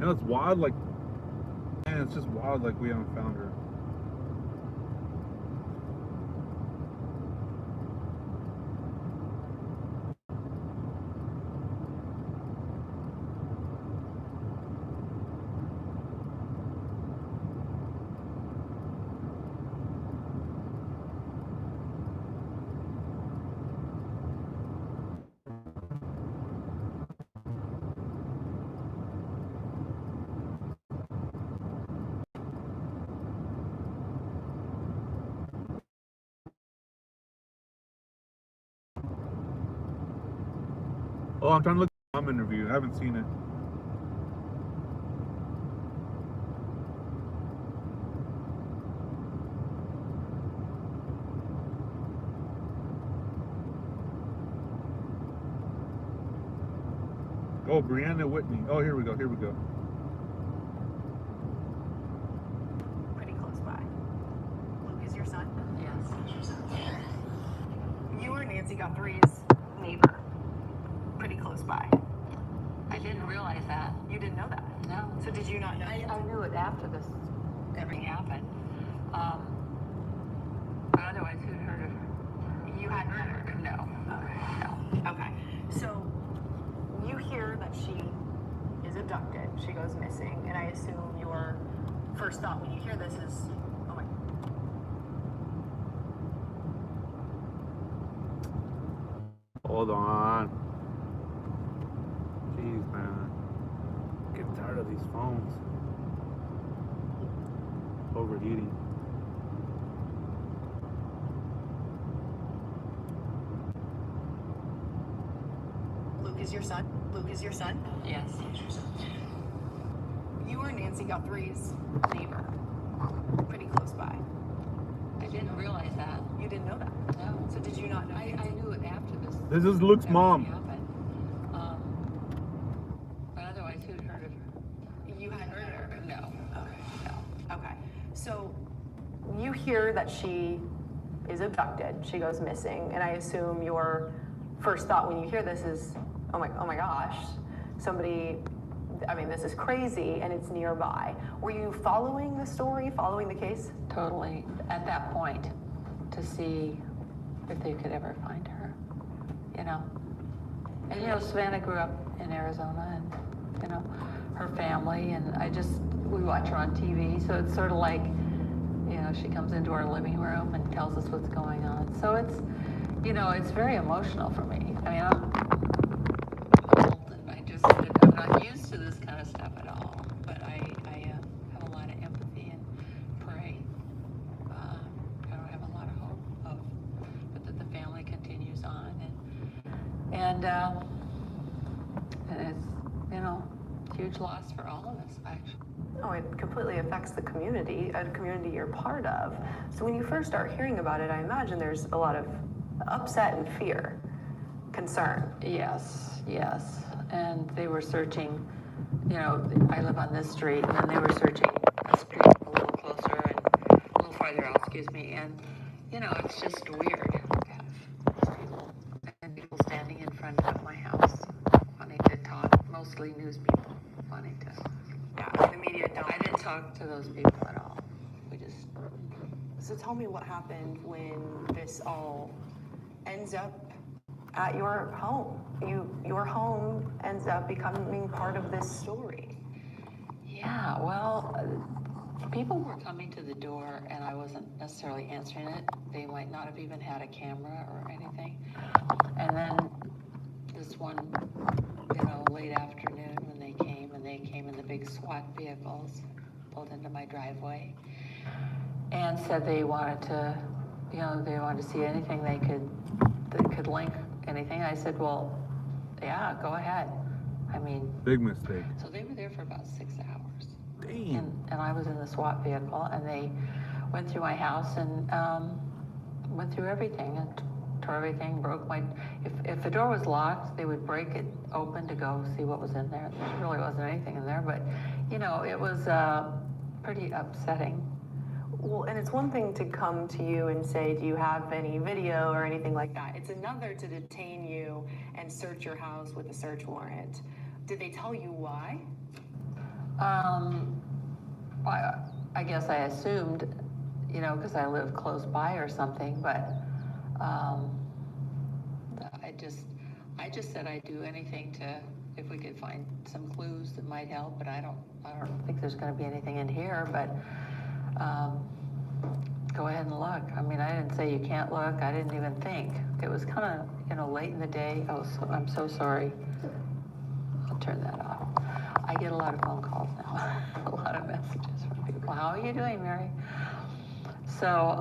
And it's wild, like, man, it's just wild, like we haven't found her. Oh, I'm trying to look at the mom interview. I haven't seen it. Oh, Brianna Whitney. Oh, here we go. Here we go. Pretty close by. Luke is your son? Yes. You were Nancy Guthrie's neighbor. Pretty close by. I didn't realize that. You didn't know that? No. So did you not know? I knew it after this everything happened. But otherwise, who'd heard of her? You hadn't heard her? No. No. Okay. So you hear that she is abducted. She goes missing. And I assume your first thought when you hear this is, oh my. Hold on. Jeez, man. I'm getting tired of these phones. Overheating. Luke is your son? Luke is your son? Yes. You were Nancy Guthrie's neighbor. Pretty close by. I didn't realize that. You didn't know that? No. So did you not know? I knew it after this. This is Luke's everything mom. happened. But otherwise, who'd heard of her? You hadn't heard of her? No. Okay. No. Okay. So you hear that she is abducted. She goes missing, and I assume your first thought when you hear this is, oh my gosh, somebody. I mean, this is crazy, and it's nearby. Were you following the story, following the case? Totally. At that point, to see if they could ever find her, you know. And, you know, Savannah grew up in Arizona, and, you know, her family, and we watch her on TV, so it's sort of like, you know, she comes into our living room and tells us what's going on. So it's, you know, it's very emotional for me. I mean, I'm old, and I'm not used to this kind of stuff at all, but I have a lot of empathy and pray. I don't have a lot of hope but that the family continues on, and it's, you know, huge loss for all of us, actually. Oh, it completely affects the community, a community you're part of. So when you first start hearing about it, I imagine there's a lot of upset and fear, concern. Yes. And they were searching, you know, I live on this street, and then they were searching a street a little closer and a little farther out, excuse me. And, you know, it's just weird to have these people and people standing in front of my house wanting to talk, mostly news people wanting to. Yeah, the media don't. I didn't talk to those people at all. We just. So tell me what happened when this all ends up at your home. Your home ends up becoming part of this story. Yeah, well, people were coming to the door, and I wasn't necessarily answering it. They might not have even had a camera or anything. And then this one, you know, late afternoon when they came in the big SWAT vehicles, pulled into my driveway, and said they wanted to, you know, they wanted to see anything that could link anything. I said, well, yeah, go ahead. I mean, Big mistake. so they were there for about 6 hours. Damn. And I was in the SWAT vehicle, and they went through my house and went through everything and tore everything, broke my. If the door was locked, they would break it open to go see what was in there. There really wasn't anything in there, but you know, it was pretty upsetting. Well, and it's one thing to come to you and say, do you have any video or anything like that? It's another to detain you and search your house with a search warrant. Did they tell you why? I guess I assumed, you know, because I live close by or something, but I just said I'd do anything if we could find some clues that might help, but I don't think there's going to be anything in here, but go ahead and look. I mean, I didn't say you can't look. I didn't even think. It was kind of, you know, late in the day. I'm so sorry. I'll turn that off. I get a lot of phone calls now, a lot of messages from people. How are you doing, Mary? So,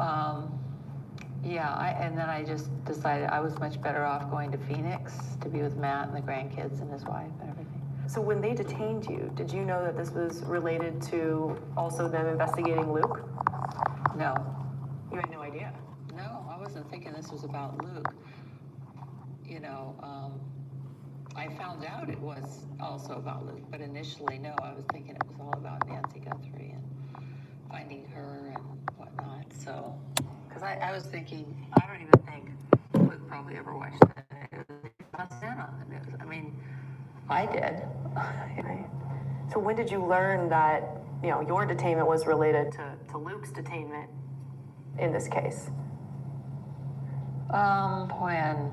yeah, and then I just decided I was much better off going to Phoenix to be with Matt and the grandkids and his wife and everything. So when they detained you, did you know that this was related to also them investigating Luke? No. You had no idea? No, I wasn't thinking this was about Luke. You know, I found out it was also about Luke, but initially, no, I was thinking it was all about Nancy Guthrie and finding her and whatnot. So, because I was thinking, I don't even think Luke probably ever watched the news. He must have been on the news. I mean, I did. Right. So when did you learn that, you know, your detainment was related to Luke's detainment in this case? When?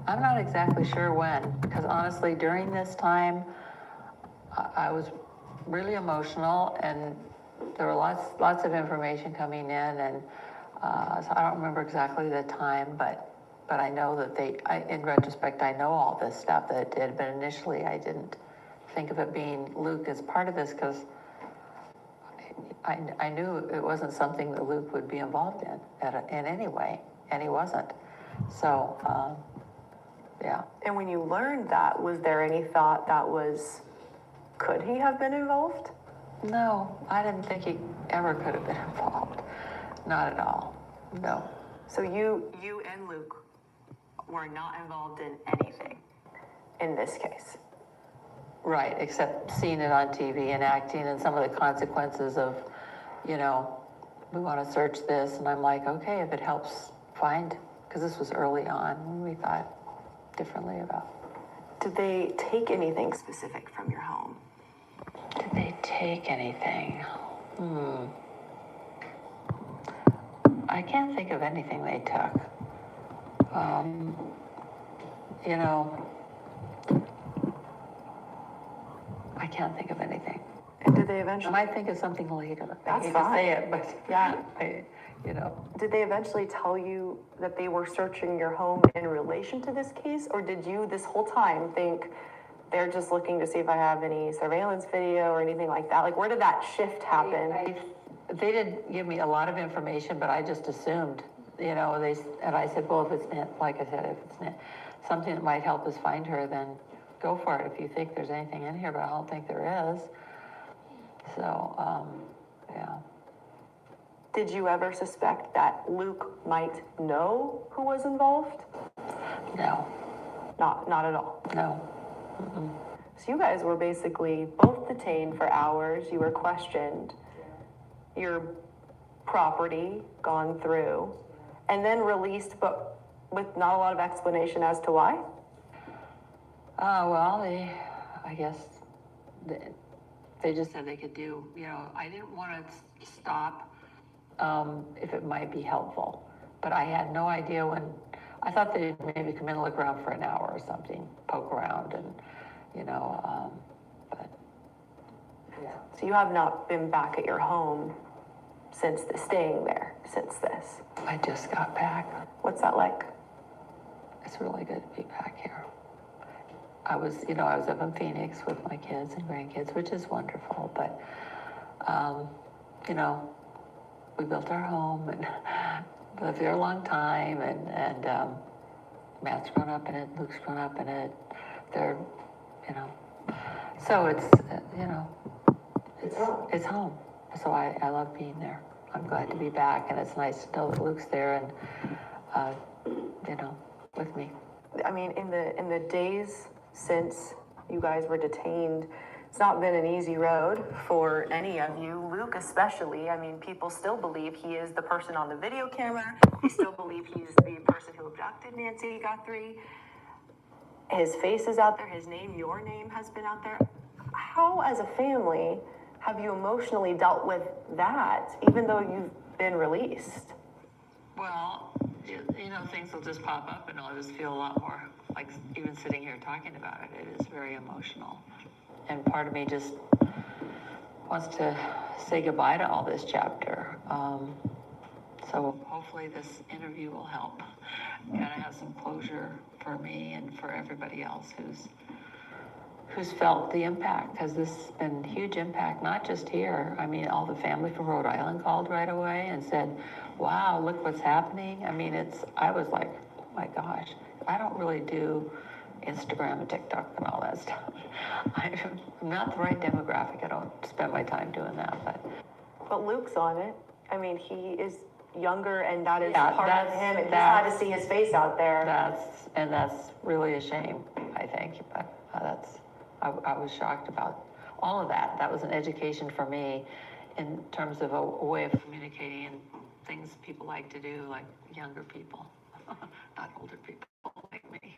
I'm not exactly sure when, because honestly, during this time, I was really emotional, and there were lots of information coming in, and so I don't remember exactly the time, but I know that in retrospect, I know all this stuff that it did, but initially I didn't think of it being Luke as part of this, because I knew it wasn't something that Luke would be involved in any way, and he wasn't. So, yeah. And when you learned that, was there any thought could he have been involved? No, I didn't think he ever could have been involved. Not at all. No. So you and Luke were not involved in anything in this case. Right, except seeing it on TV and acting and some of the consequences of, you know, we want to search this. And I'm like, okay, if it helps find, because this was early on when we thought differently about. Did they take anything specific from your home? Did they take anything? I can't think of anything they took. You know, I can't think of anything. And did they I eventually? might think of something later. That's I hate fine. to say it, but Yeah. you know. Did they eventually tell you that they were searching your home in relation to this case, or did you this whole time think they're just looking to see if I have any surveillance video or anything like that? Like, where did that shift happen? They didn't give me a lot of information, but I just assumed, you know, and I said, well, if it's like I said, if it's something that might help us find her, then go for it if you think there's anything in here, but I don't think there is. So, yeah. Did you ever suspect that Luke might know who was involved? No. Not at all. No. So you guys were basically both detained for hours. You were questioned. Your property gone through, and then released, but with not a lot of explanation as to why. Well, I guess they just said they could do, you know, I didn't want to stop if it might be helpful, but I had no idea when. I thought they'd maybe come in and look around for an hour or something, poke around, and, you know, but, yeah. So you have not been back at your home since staying there since this. I just got back. What's that like? It's really good to be back here. I was up in Phoenix with my kids and grandkids, which is wonderful, but, you know, we built our home and lived there a long time, and Matt's grown up in it, Luke's grown up in it. They're, you know, so it's, you know, it's home. So I love being there. I'm glad to be back, and it's nice to know that Luke's there and, you know, with me. I mean, in the days since you guys were detained, it's not been an easy road for any of you, Luke especially. I mean, people still believe he is the person on the video camera. They still believe he's the person who abducted Nancy Guthrie. His face is out there. His name, your name, has been out there. How, as a family, have you emotionally dealt with that, even though you've been released? Well, you know, things will just pop up, and I'll just feel a lot more like even sitting here talking about it. It is very emotional. And part of me just wants to say goodbye to all this chapter. So hopefully this interview will help. Kind of have some closure for me and for everybody else who's felt the impact, because this has been huge impact, not just here. I mean, all the family from Rhode Island called right away and said, wow, look what's happening. I mean, I was like, oh my gosh, I don't really do Instagram and TikTok and all that stuff. I'm not the right demographic. I don't spend my time doing that, But Luke's on it. I mean, he is younger, and that is Yeah, part of him, and he's had to see his face out there. that's really a shame, I think. But I was shocked about all of that. That was an education for me in terms of a way of communicating and things people like to do, like younger people, not older people like me.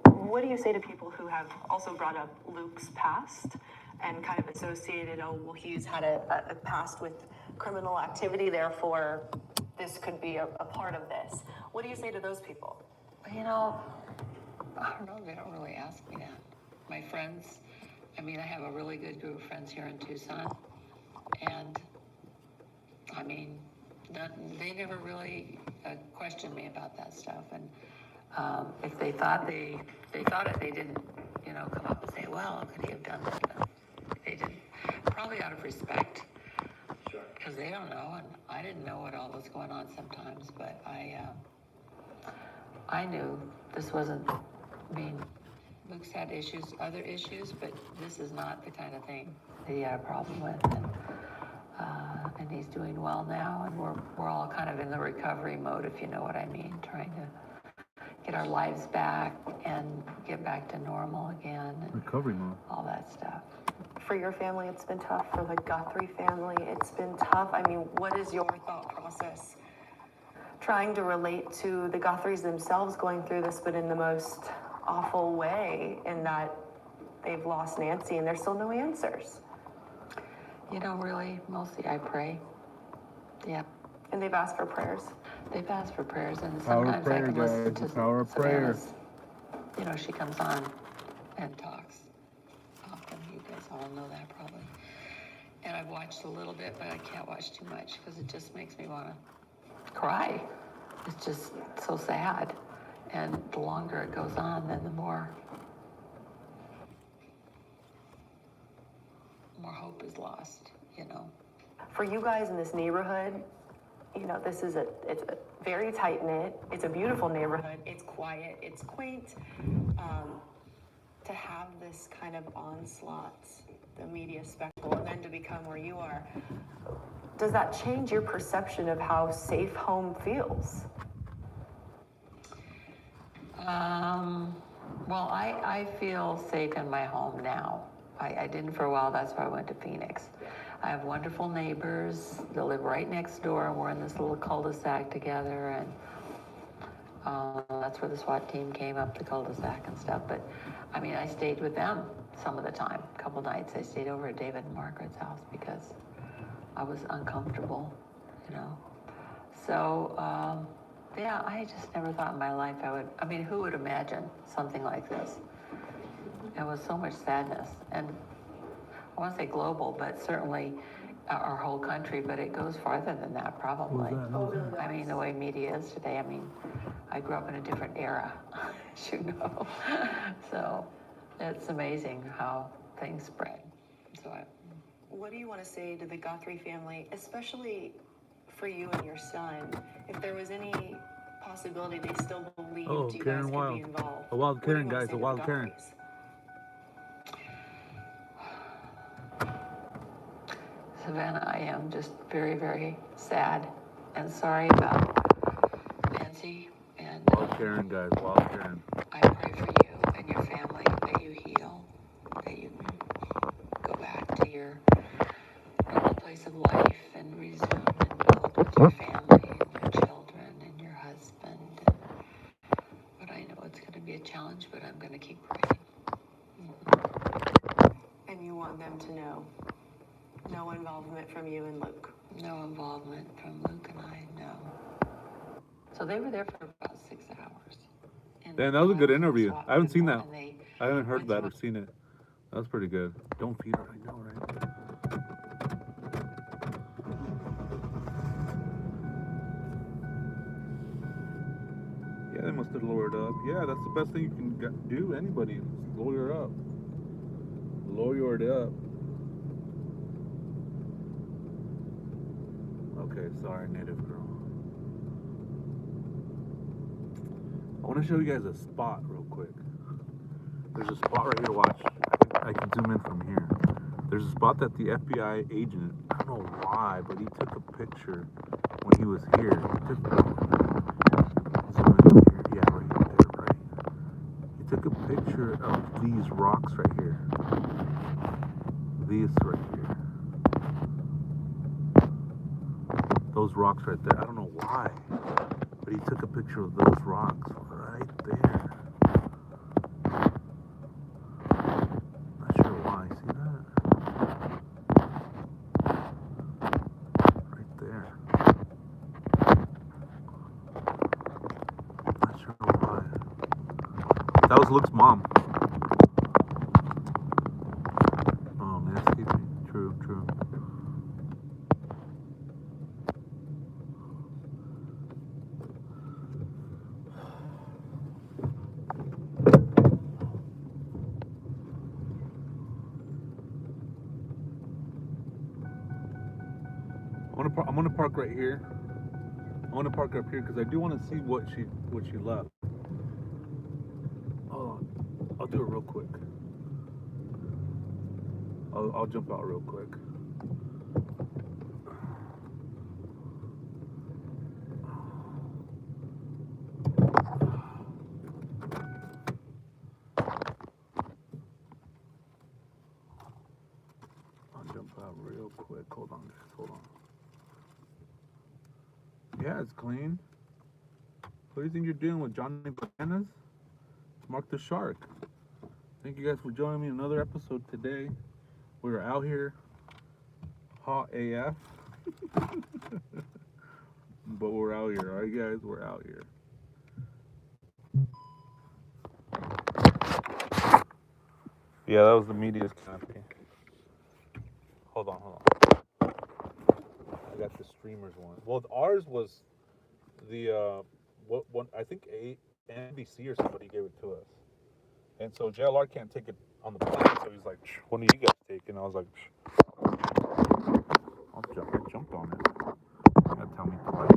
What do you say to people who have also brought up Luke's past and kind of associated, oh, well, he's had a past with criminal activity, therefore this could be a part of this? What do you say to those people? You know, I don't know, they don't really ask me that. My friends, I mean, I have a really good group of friends here in Tucson, and I mean, they never really questioned me about that stuff. And if they thought they thought it, they didn't, you know, come up and say, well, could he have done that? They didn't, probably out of respect, because they don't know, and I didn't know what all was going on sometimes, but I knew this wasn't, I mean, Luke's had other issues, but this is not the kind of thing that he had a problem with. and he's doing well now, and we're all kind of in the recovery mode, if you know what I mean, trying to get our lives back and get back to normal again. And Recovery mode. all that stuff. For your family, it's been tough. For the Guthrie family, it's been tough. I mean, what is your thought process trying to relate to the Guthries themselves going through this, but in the most awful way, in that they've lost Nancy and there's still no answers? You know, really, mostly I pray. Yeah. And they've asked for prayers. They've asked for prayers, and Power of sometimes prayer, I can listen guys, to the power of prayer. Savannah's, you know, she comes on and talks often. You guys all know that probably. And I've watched a little bit, but I can't watch too much because it just makes me want to cry. It's just so sad. And the longer it goes on, then the more hope is lost, you know. For you guys in this neighborhood, you know, it's a very tight-knit, it's a beautiful neighborhood, it's quiet, it's quaint. To have this kind of onslaught, the media spectacle, and then to become where you are, does that change your perception of how safe home feels? Well, I feel safe in my home now. I didn't for a while. That's why I went to Phoenix. I have wonderful neighbors that live right next door, and we're in this little cul-de-sac together, and that's where the SWAT team came up the cul-de-sac and stuff. But I mean, I stayed with them some of the time. A couple nights I stayed over at David and Margaret's house because I was uncomfortable, you know. So yeah, I just never thought in my life I mean, who would imagine something like this? It was so much sadness, and I want to say global, but certainly our whole country, but it goes farther than that, probably. I mean, the way media is today, I mean, I grew up in a different era, as you know. So it's amazing how things spread. So What do you want to say to the Guthrie family, especially for you and your son, if there was any possibility they still believed you guys could be involved? A wild What do you Karen, wanna guys, say a to wild the Karen. Guthries? Savannah, I am just very, very sad and sorry about Nancy, and Wild Karen, guys, wild Karen. I pray for you and your family that you heal, that you go back to your normal place of life and resume and build with your family and your children and your husband. But I know it's going to be a challenge, but I'm going to keep praying. And you want them to know no involvement from you and Luke? No involvement from Luke and I, no. So they were there for about 6 hours. And Damn, that was a good interview. SWAT I haven't seen that. and they I haven't heard went that or through- seen it. That was pretty good. Don't feed her, I know, right? Yeah, they must have lowered up. Yeah, that's the best thing you can do, anybody. Just lower up. Lower it up. Okay, sorry, native girl. I want to show you guys a spot real quick. There's a spot right here, watch. I can zoom in from here. There's a spot that the FBI agent, I don't know why, but he took a picture when he was here. He took, zoom in from here. Yeah, right there, right. He took a picture of these rocks right here. These right here. Those rocks right there. I don't know why, but he took a picture of those rocks right there. Not sure why. See that? Right there. Not sure why. That was Luke's mom. Oh, Nancy. True, true. I'm gonna park right here. I want to park up here because I do want to see what she left. Oh, I'll do it real quick. I'll jump out real quick. Yeah, it's clean. What do you think you're doing with Johnny Bananas? It's Mark the Shark. Thank you guys for joining me in another episode today. We're out here, hot AF. But we're out here, alright guys? We're out here. Yeah, that was the media's canopy. Hold on. I got the streamers one. Well, ours was the what one? I think NBC or somebody gave it to us, and so JLR can't take it on the plane. So he's like, "When do you guys take it?" And I was like, I jumped on it. You gotta tell me twice.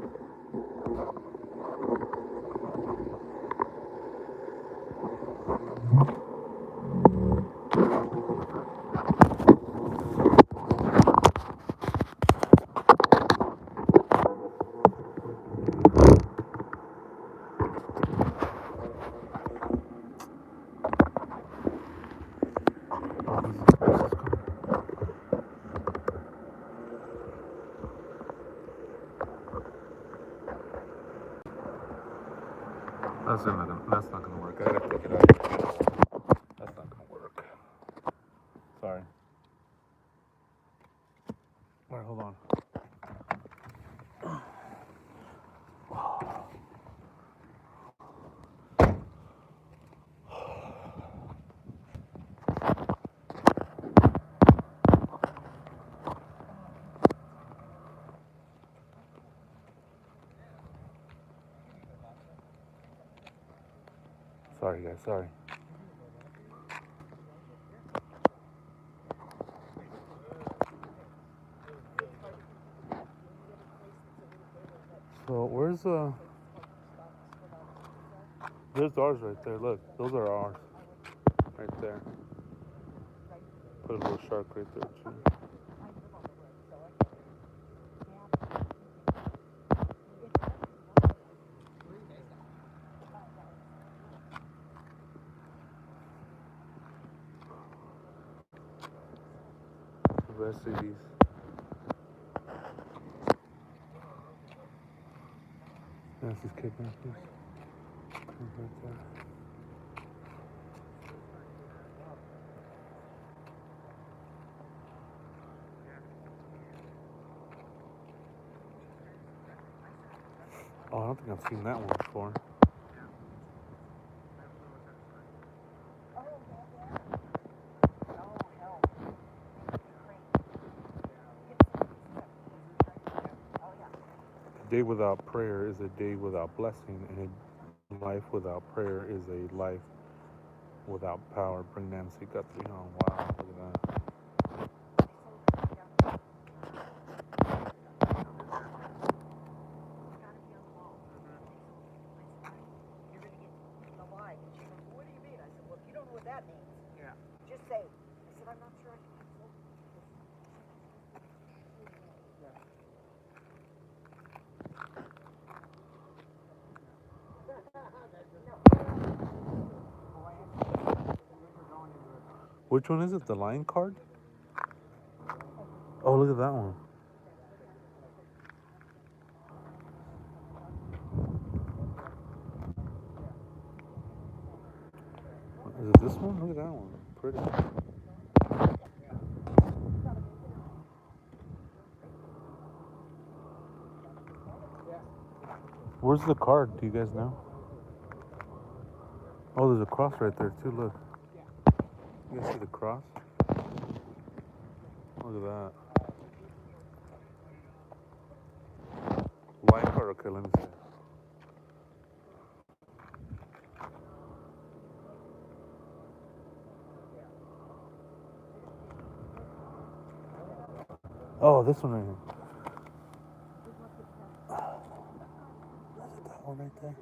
That's not gonna work. I gotta take it out. That's not gonna work. Sorry. Alright, hold on. Sorry guys, sorry. So there's ours right there. Look, those are ours. Right there. Put a little shark right there too. The rest of these. Nancy's kidnappers. Right there. Oh, I don't think I've seen that one before. A day without prayer is a day without blessing, and a life without prayer is a life without power. Bring Nancy Guthrie home. Wow, look at that. Which one is it? The line card? Oh, look at that one. Is it this one? Look at that one. Pretty. Where's the card? Do you guys know? Oh, there's a cross right there too. Look. You guys see the cross? Look at that. Line card. Okay, let me see. Oh, this one right here. Is it that one right there?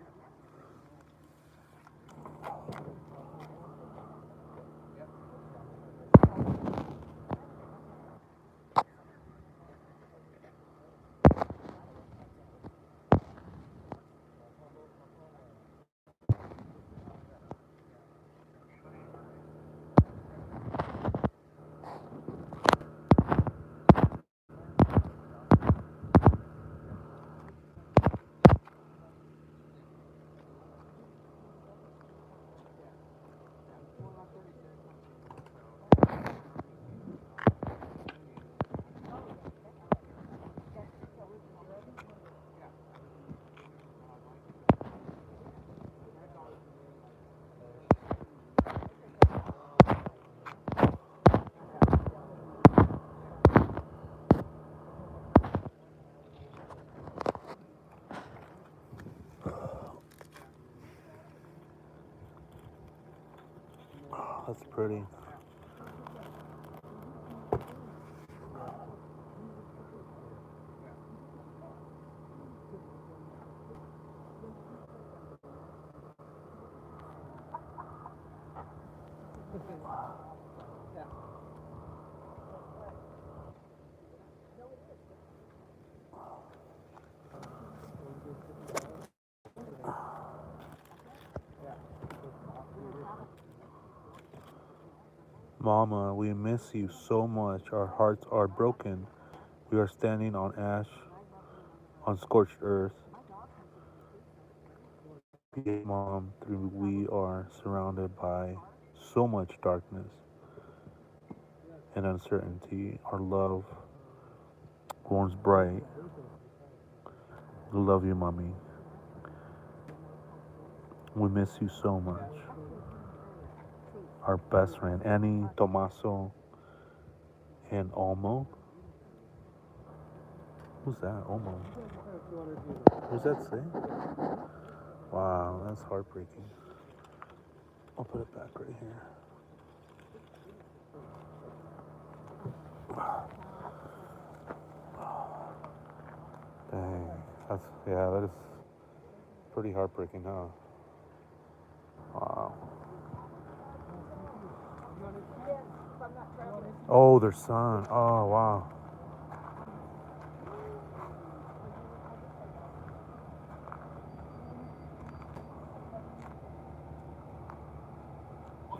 that's pretty. Mama, we miss you so much. Our hearts are broken. We are standing on ash, on scorched earth. Yeah, Mom, through we are surrounded by so much darkness and uncertainty. Our love burns bright. We love you, Mommy. We miss you so much. Our best friend, Annie, Tomaso, and Olmo. Who's that? Olmo. Who's that say? Wow, that's heartbreaking. I'll put it back right here. Dang, that is pretty heartbreaking, huh? Wow. Oh, their son. Oh, wow.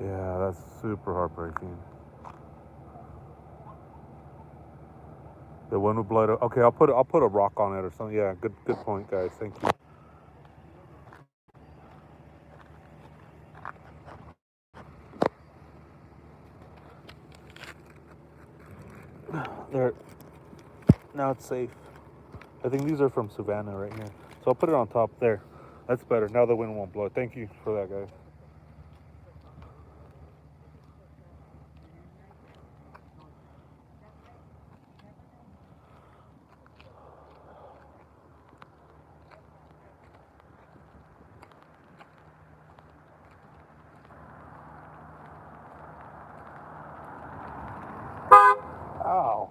Yeah, that's super heartbreaking. The one with blood. Okay, I'll put a rock on it or something. Yeah, good point, guys. Thank you. There. Now it's safe. I think these are from Savannah right here. So I'll put it on top there. That's better. Now the wind won't blow it. Thank you for that, guys. Ow.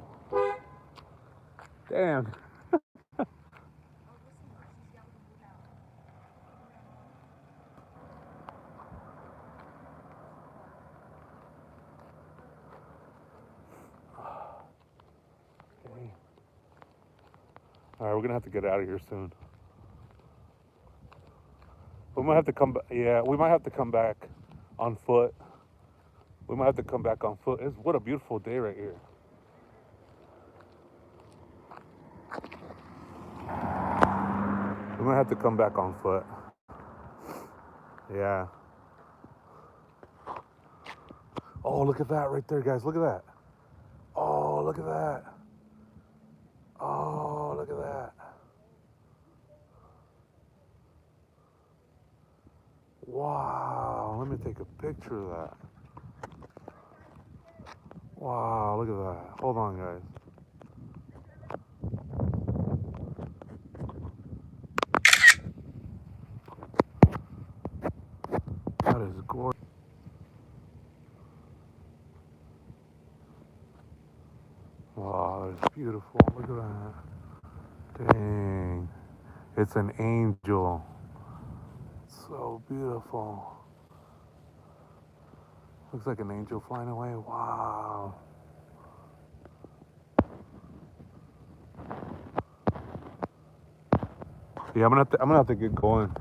Damn. Okay. All right, we're gonna have to get out of here soon. We might have to come back. Yeah, we might have to come back on foot. We might have to come back on foot. What a beautiful day right here. We might have to come back on foot. Yeah. Oh, look at that right there, guys. Look at that. Oh, look at that. Oh, look at that. Wow. Let me take a picture of that. Wow, look at that. Hold on, guys. That is gorgeous. Wow, that's beautiful. Look at that. Dang. It's an angel. So beautiful. Looks like an angel flying away. Wow. Yeah, I'm gonna have to get going.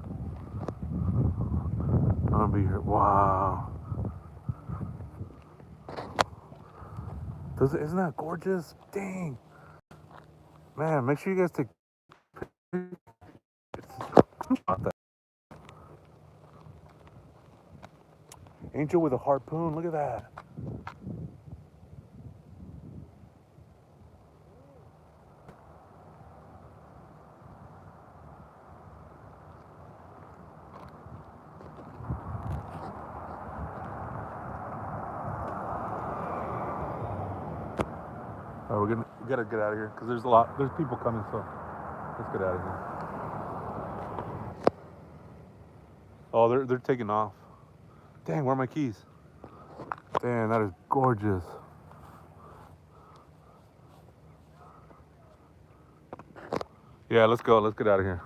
I'm gonna be here. Wow. Isn't that gorgeous? Dang. Man, make sure you guys take that. Angel with a harpoon. Look at that. All right, we gotta get out of here because there's people coming. So let's get out of here. Oh, they're taking off. Dang, where are my keys? Damn, that is gorgeous. Yeah, let's go. Let's get out of here.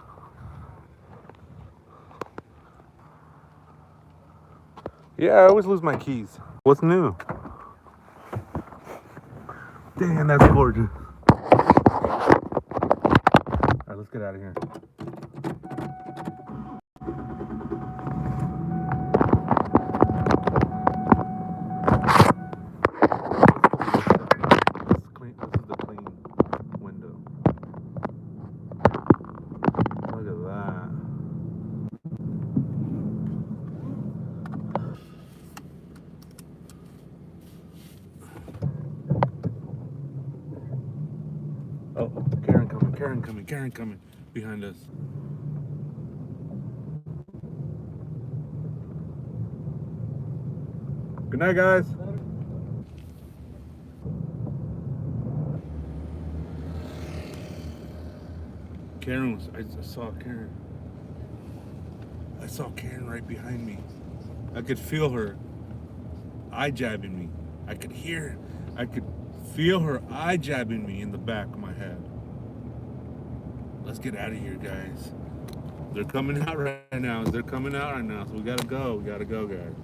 Yeah, I always lose my keys. What's new? Damn, that's gorgeous. All right, let's get out of here. This is clean. This is the clean window. Look at that. Oh, Karen coming behind us. Good night, guys. Karen was, I saw Karen. I saw Karen right behind me. I could feel her eye jabbing me. I could hear, I could feel her eye jabbing me in the back of my head. Let's get out of here, guys. They're coming out right now. They're coming out right now. So we gotta go. We gotta go, guys.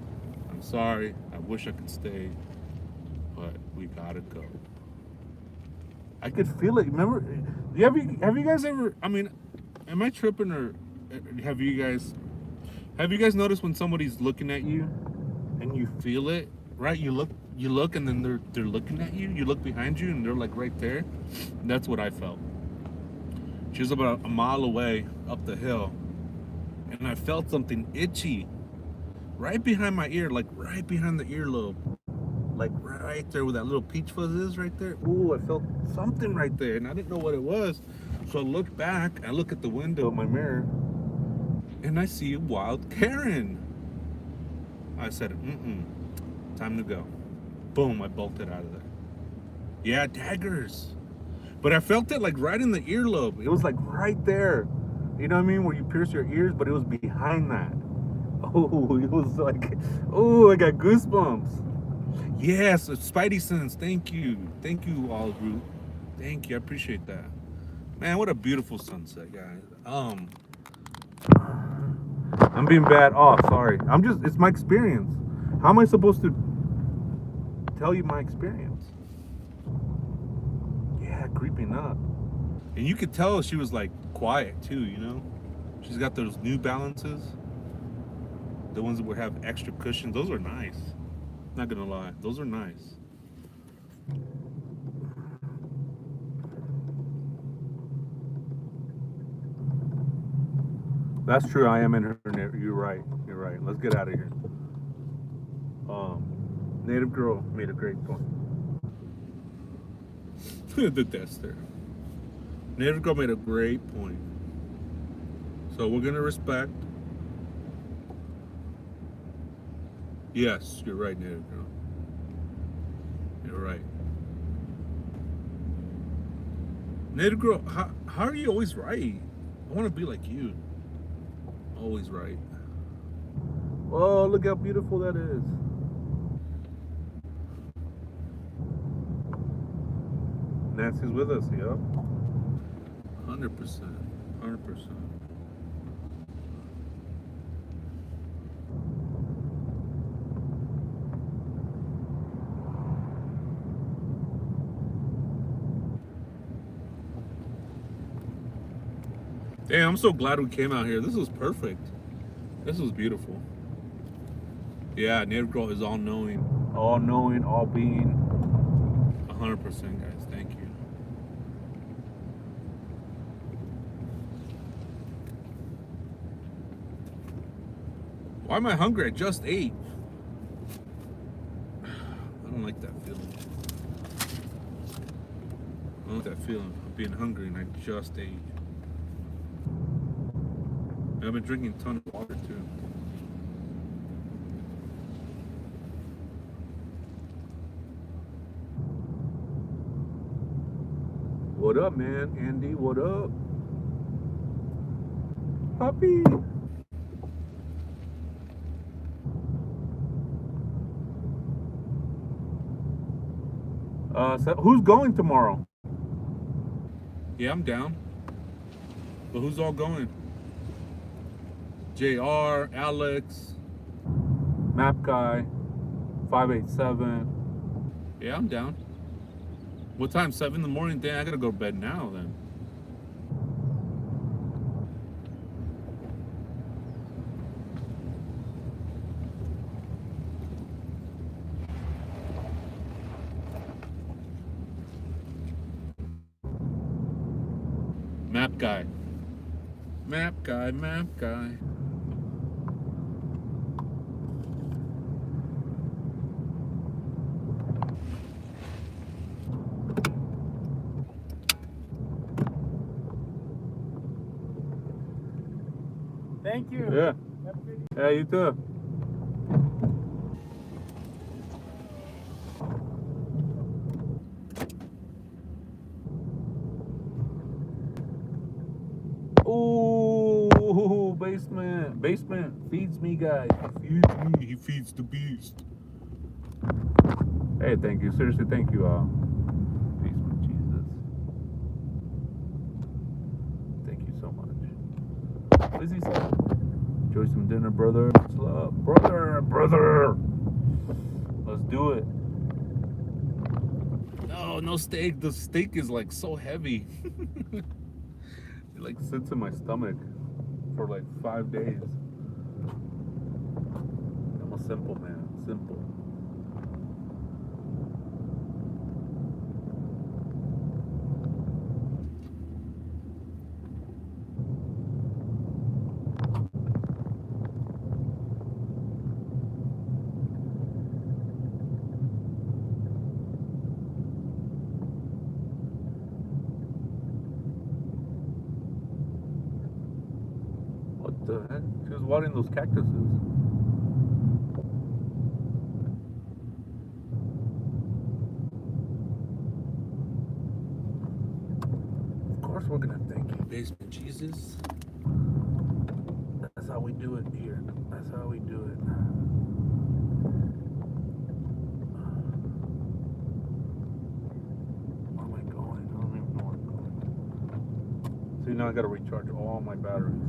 I'm sorry. I wish I could stay, but we gotta go. I could feel it. Remember? Have you guys ever? I mean, am I tripping or have you guys noticed when somebody's looking at you and you feel it? Right? You look, and then they're looking at you. You look behind you, and they're like right there. That's what I felt. She was about a mile away up the hill, and I felt something itchy right behind my ear, like right behind the earlobe, like right there where that little peach fuzz is right there. Ooh, I felt something right there, and I didn't know what it was. So I looked back, I look at the window of my mirror, and I see a wild Karen. I said, time to go. Boom, I bolted out of there. Yeah, daggers. But I felt it like right in the earlobe. It was like right there. You know what I mean? Where you pierce your ears, but it was behind that. Oh, it was like, oh, I got goosebumps. Yes, a spidey sense. Thank you. Thank you, all, Root. Thank you. I appreciate that. Man, what a beautiful sunset, guys. I'm being bad. Oh, sorry. It's my experience. How am I supposed to tell you my experience? Yeah, creeping up. And you could tell she was like quiet too, you know? She's got those New Balances. The ones that would have extra cushions. Those are nice. Not gonna lie. Those are nice. That's true. I am in her. You're right. You're right. Let's get out of here. Native girl made a great point. The tester. Native girl made a great point. So we're gonna respect. Yes, you're right, Native girl. You're right. Native girl, how are you always right? I want to be like you. Always right. Oh, look how beautiful that is. Nancy's with us, yeah. 100%. 100%. Damn, I'm so glad we came out here. This was perfect. This was beautiful. Yeah, Native Girl is all knowing. All knowing, all being. 100%, guys. Thank you. Why am I hungry? I just ate. I don't like that feeling. I don't like that feeling of being hungry and I just ate. I've been drinking a ton of water too. What up, man? Andy, what up? Puppy. So who's going tomorrow? Yeah, I'm down. But who's all going? JR, Alex, Map Guy, 587. Yeah, I'm down. What time? 7 in the morning? Dang, I gotta go to bed now then. Map Guy. Map Guy, Map Guy. Thank you. Yeah. Yeah, you too. Ooh, basement. Basement feeds me, guys. He feeds me. He feeds the beast. Hey, thank you. Seriously, thank you. Basement Jesus. Thank you so much. Lizzie said, enjoy some dinner, brother. What's up? Brother. Let's do it. No, no steak. The steak is like so heavy. It like sits in my stomach for like 5 days. I'm a simple man. Simple. What the heck? She was watering those cactuses. Of course we're gonna thank you, Basement Jesus. That's how we do it here. That's how we do it. Where am I going? I don't even know where I'm going. See, now I gotta recharge all my batteries.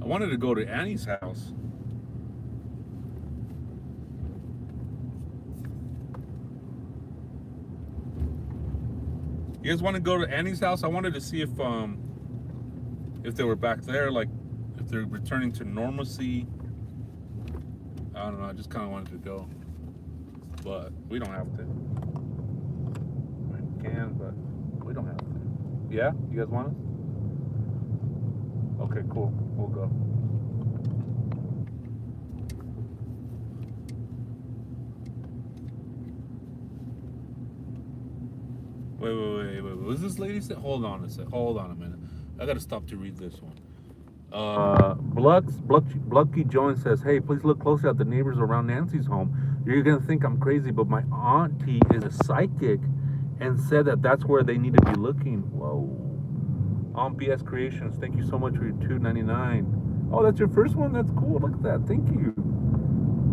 I wanted to go to Annie's house. You guys want to go to Annie's house? I wanted to see if they were back there, like if they're returning to normalcy. I don't know. I just kind of wanted to go, but we don't have to. We can, but we don't have to. Yeah, you guys want us? Okay, cool. We'll go. Wait. Was this lady said? Hold on a sec. Hold on a minute. I gotta stop to read this one. Blucky Jones says, "Hey, please look closely at the neighbors around Nancy's home. You're gonna think I'm crazy, but my auntie is a psychic, and said that that's where they need to be looking." Whoa. BS Creations, thank you so much for your $2.99. Oh, that's your first one? That's cool. Look at that. Thank you.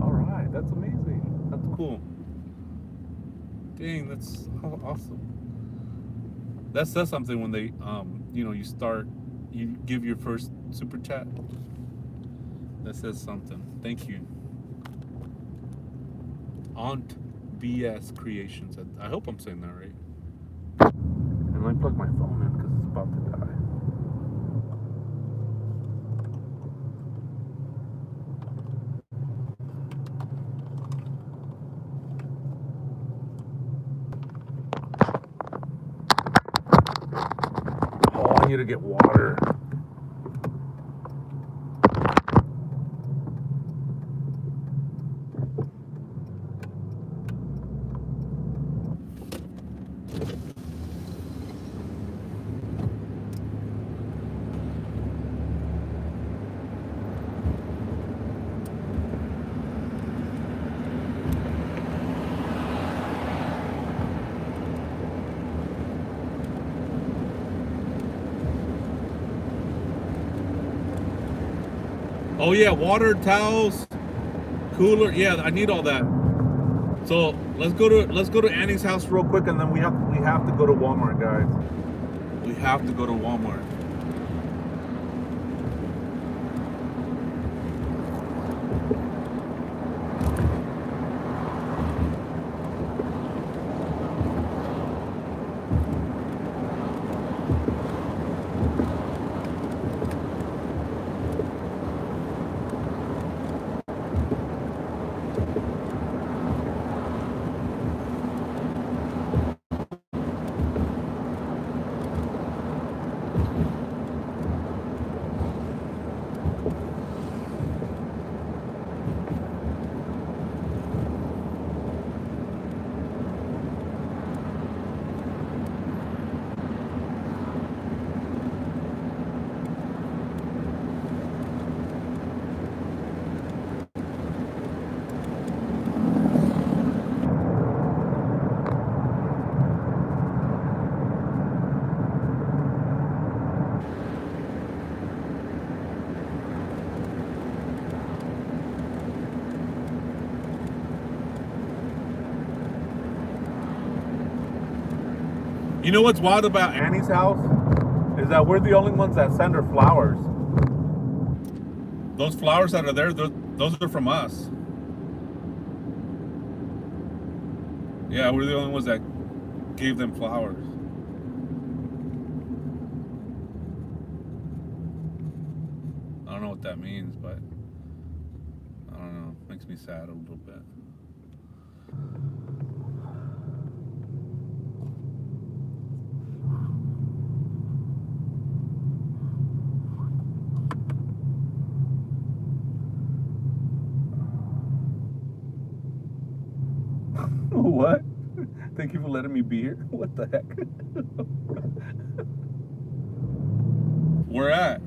All right, that's amazing. That's cool. Dang, that's awesome. That says something when they, you give your first super chat. That says something. Thank you. Aunt BS Creations. I hope I'm saying that right. And let me plug my phone in because it's about to die. Oh, I need to get water. Oh yeah, water, towels, cooler. Yeah, I need all that. So let's go to Annie's house real quick, and then we have to go to Walmart, guys. We have to go to Walmart. You know what's wild about Annie's house is that we're the only ones that send her flowers. Those flowers that are there, those are from us. Yeah, we're the only ones that gave them flowers. I don't know what that means, but I don't know. Makes me sad a little bit. What? Thank you for letting me be here. What the heck? Where at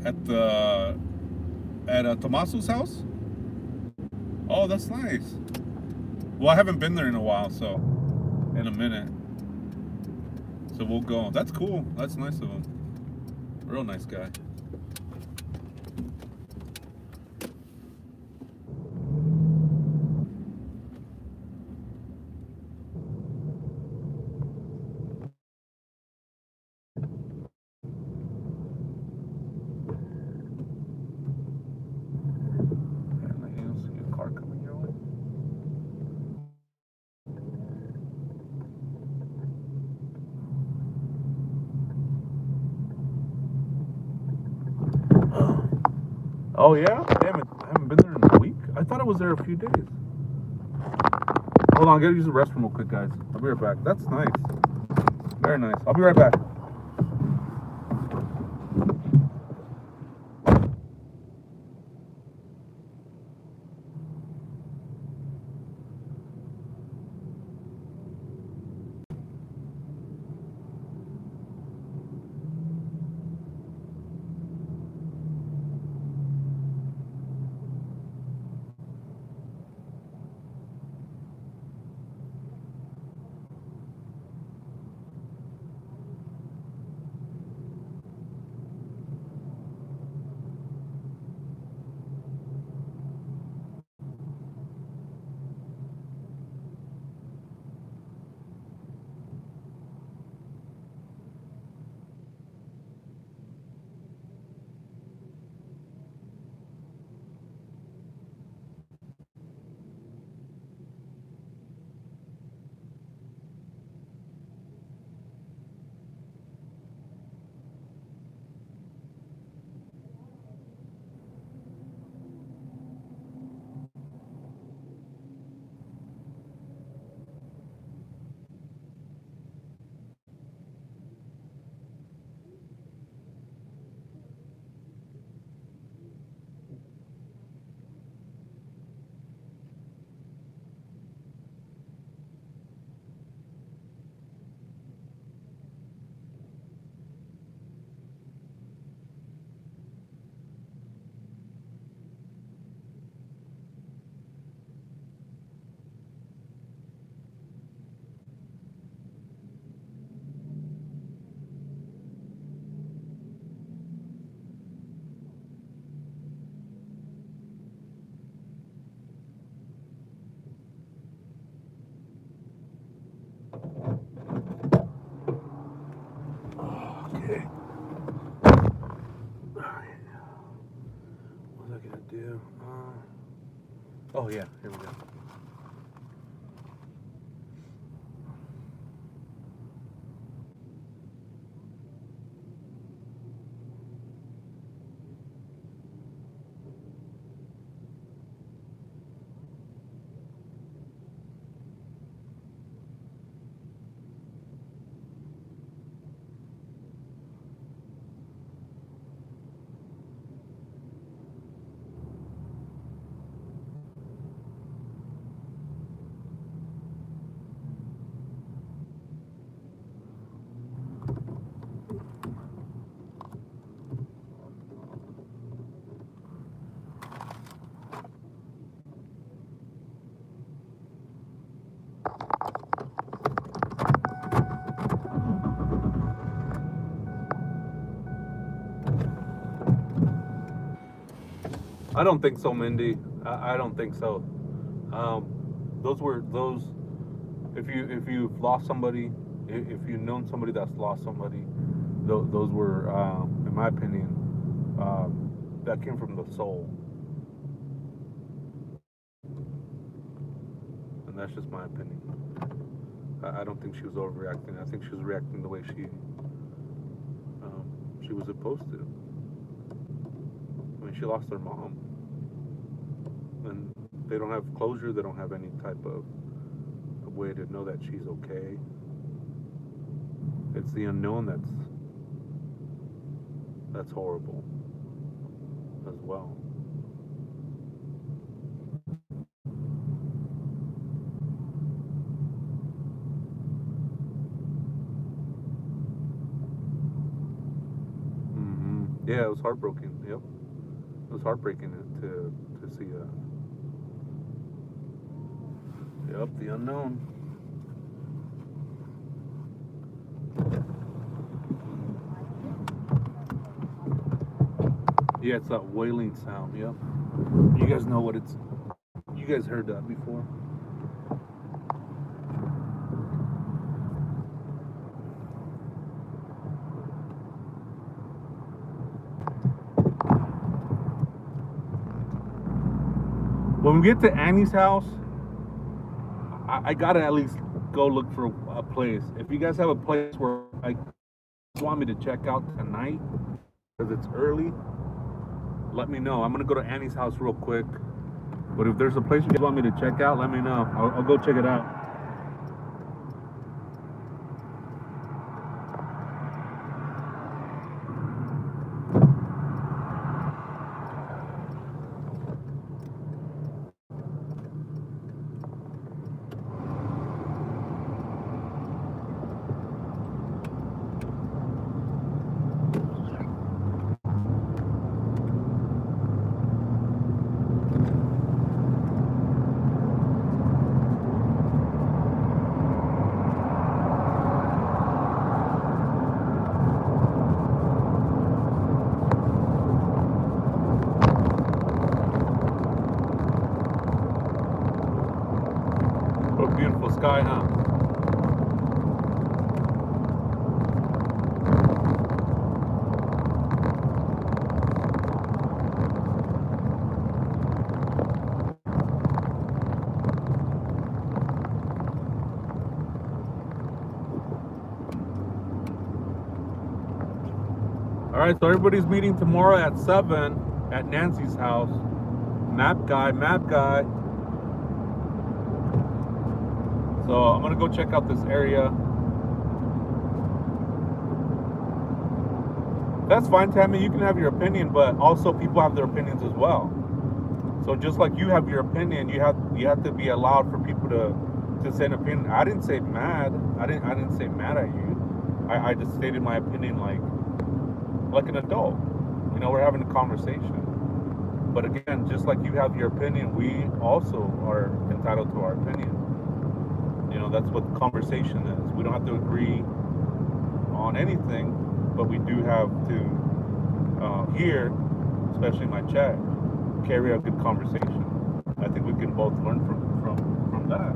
Tomaso's house? Oh, that's nice. Well, I haven't been there in a while, so in a minute. So we'll go. That's cool. That's nice of him. Real nice guy. And you'll see a car coming your way. Oh yeah? Damn it. I haven't been there in a week. I thought I was there a few days. Hold on, I gotta use the restroom real quick, guys. I'll be right back. That's nice. Very nice. I'll be right back. Oh yeah, here we go. I don't think so, Mindy. I don't think so. Those. If you've lost somebody, if you've known somebody that's lost somebody, those were, in my opinion, that came from the soul, and that's just my opinion. I don't think she was overreacting. I think she was reacting the way she was supposed to. I mean, she lost her mom, and they don't have closure. They don't have any type of way to know that she's okay. It's the unknown that's horrible as well. Yeah, it was heartbroken. Yep, it was heartbreaking to see. Yep, the unknown. Yeah, it's that wailing sound. Yep. You guys know what it's. You guys heard that before. When we get to Annie's house, I gotta at least go look for a place. If you guys have a place where I want me to check out tonight, because it's early, let me know. I'm gonna go to Annie's house real quick. But if there's a place you guys want me to check out, let me know. I'll go check it out. What a beautiful sky, huh? All right, so everybody's meeting tomorrow at 7 at Nancy's house. Map guy. So I'm gonna go check out this area. That's fine, Tammy. You can have your opinion, but also people have their opinions as well. So just like you have your opinion, you have to be allowed for people to say an opinion. I didn't say mad. I didn't say mad at you. I just stated my opinion like an adult. You know, we're having a conversation. But again, just like you have your opinion, we also are entitled to our opinion. You know, that's what conversation is. We don't have to agree on anything, but we do have to here, especially in my chat, carry a good conversation. I think we can both learn from that.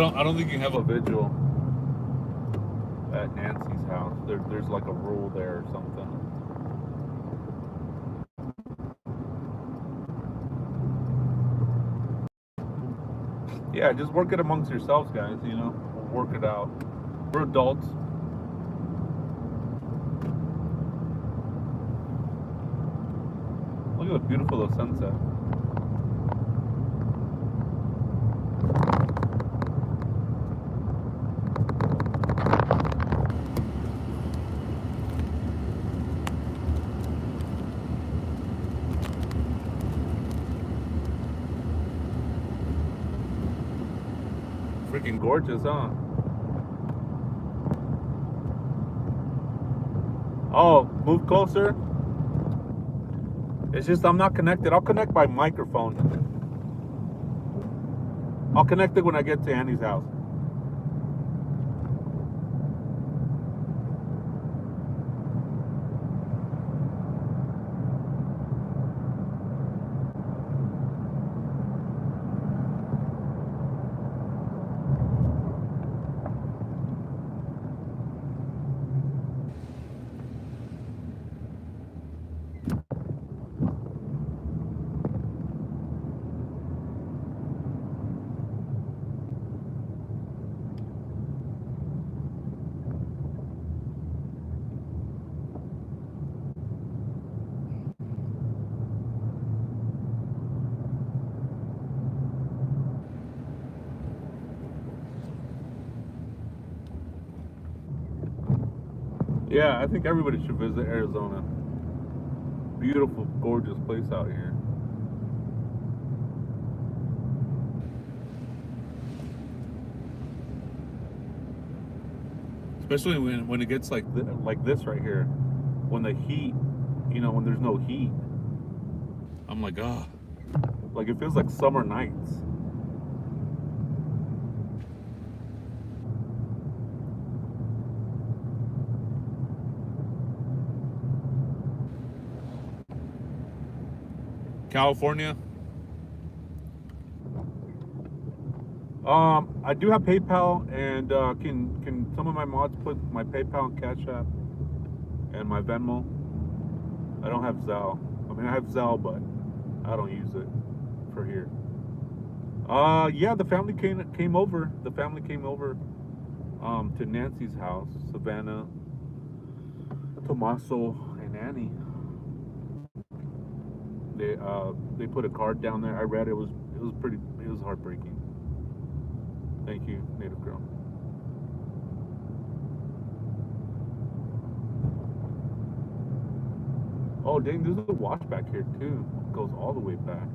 I don't think you have a vigil at Nancy's house. There's like a rule there or something. Yeah, just work it amongst yourselves, guys. You know, work it out. We're adults. Look at the beautiful sunset. Freaking gorgeous, huh? Oh, move closer. It's just I'm not connected. I'll connect by microphone. I'll connect it when I get to Annie's house. Yeah, I think everybody should visit Arizona. Beautiful, gorgeous place out here. Especially when it gets like this right here. When the heat, you know, when there's no heat. I'm like, ah. Like it feels like summer nights. California. I do have PayPal, and can some of my mods put my PayPal and Cash App and my Venmo? I don't have Zelle. I mean, I have Zelle, but I don't use it for here. Yeah, the family came over. The family came over to Nancy's house, Savannah, Tommaso, and Annie. They put a card down there. I read it. It was heartbreaking. Thank you, Native Girl. Oh dang, there's a wash back here too. It goes all the way back.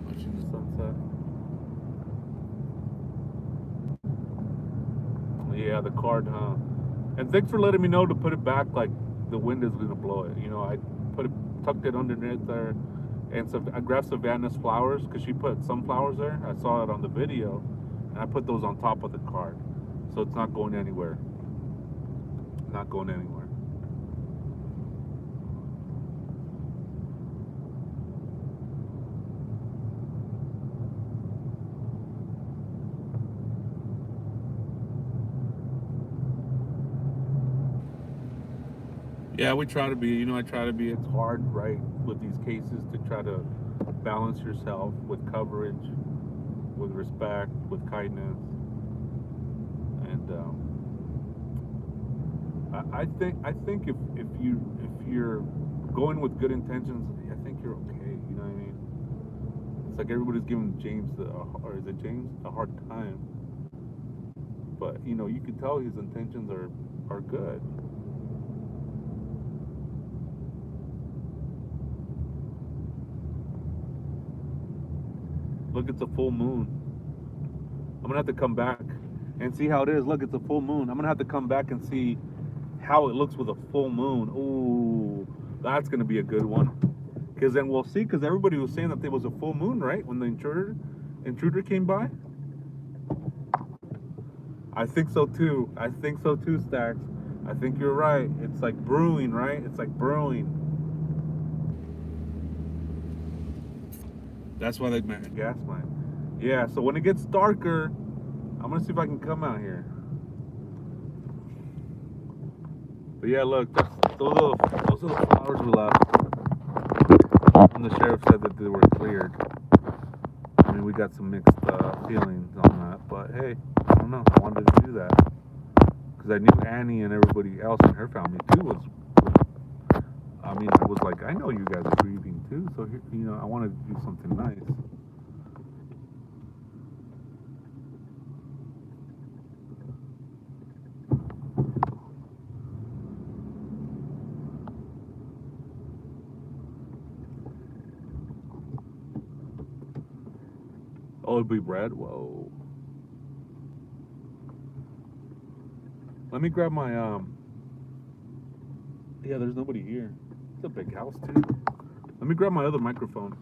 Watching the sunset. Yeah, the card, huh? And thanks for letting me know to put it back like the wind is gonna blow it. You know, I tucked it underneath there, and so I grabbed Savannah's flowers because she put sunflowers there. I saw it on the video, and I put those on top of the card, so it's not going anywhere. Not going anywhere. Yeah, we try to be, you know, I try to be, it's hard, right, with these cases to try to balance yourself with coverage, with respect, with kindness. And I think if you're going with good intentions, I think you're okay, you know what I mean? It's like everybody's giving James or is it James, a hard time. But, you know, you can tell his intentions are good. Look, it's a full moon. I'm gonna have to come back and see how it is. Look, it's a full moon. I'm gonna have to come back and see how it looks with a full moon. Ooh, that's gonna be a good one. Because then we'll see, because everybody was saying that there was a full moon, right? When the intruder came by. I think so too, Stacks. I think you're right. It's like brewing, right? It's like brewing. That's why they meant a gas line. Yeah, so when it gets darker, I'm gonna see if I can come out here. But yeah, look, those are the flowers we left. And the sheriff said that they were cleared. I mean, we got some mixed feelings on that, but hey, I don't know. I wanted to do that because I knew Annie and everybody else in her family too was. I mean, I was like, I know you guys are grieving too, so here, I wanted to do something nice. Oh, it'd be bread. Whoa. Let me grab my Yeah, there's nobody here. It's a big house too. Let me grab my other microphone.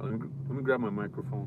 Let me grab my microphone.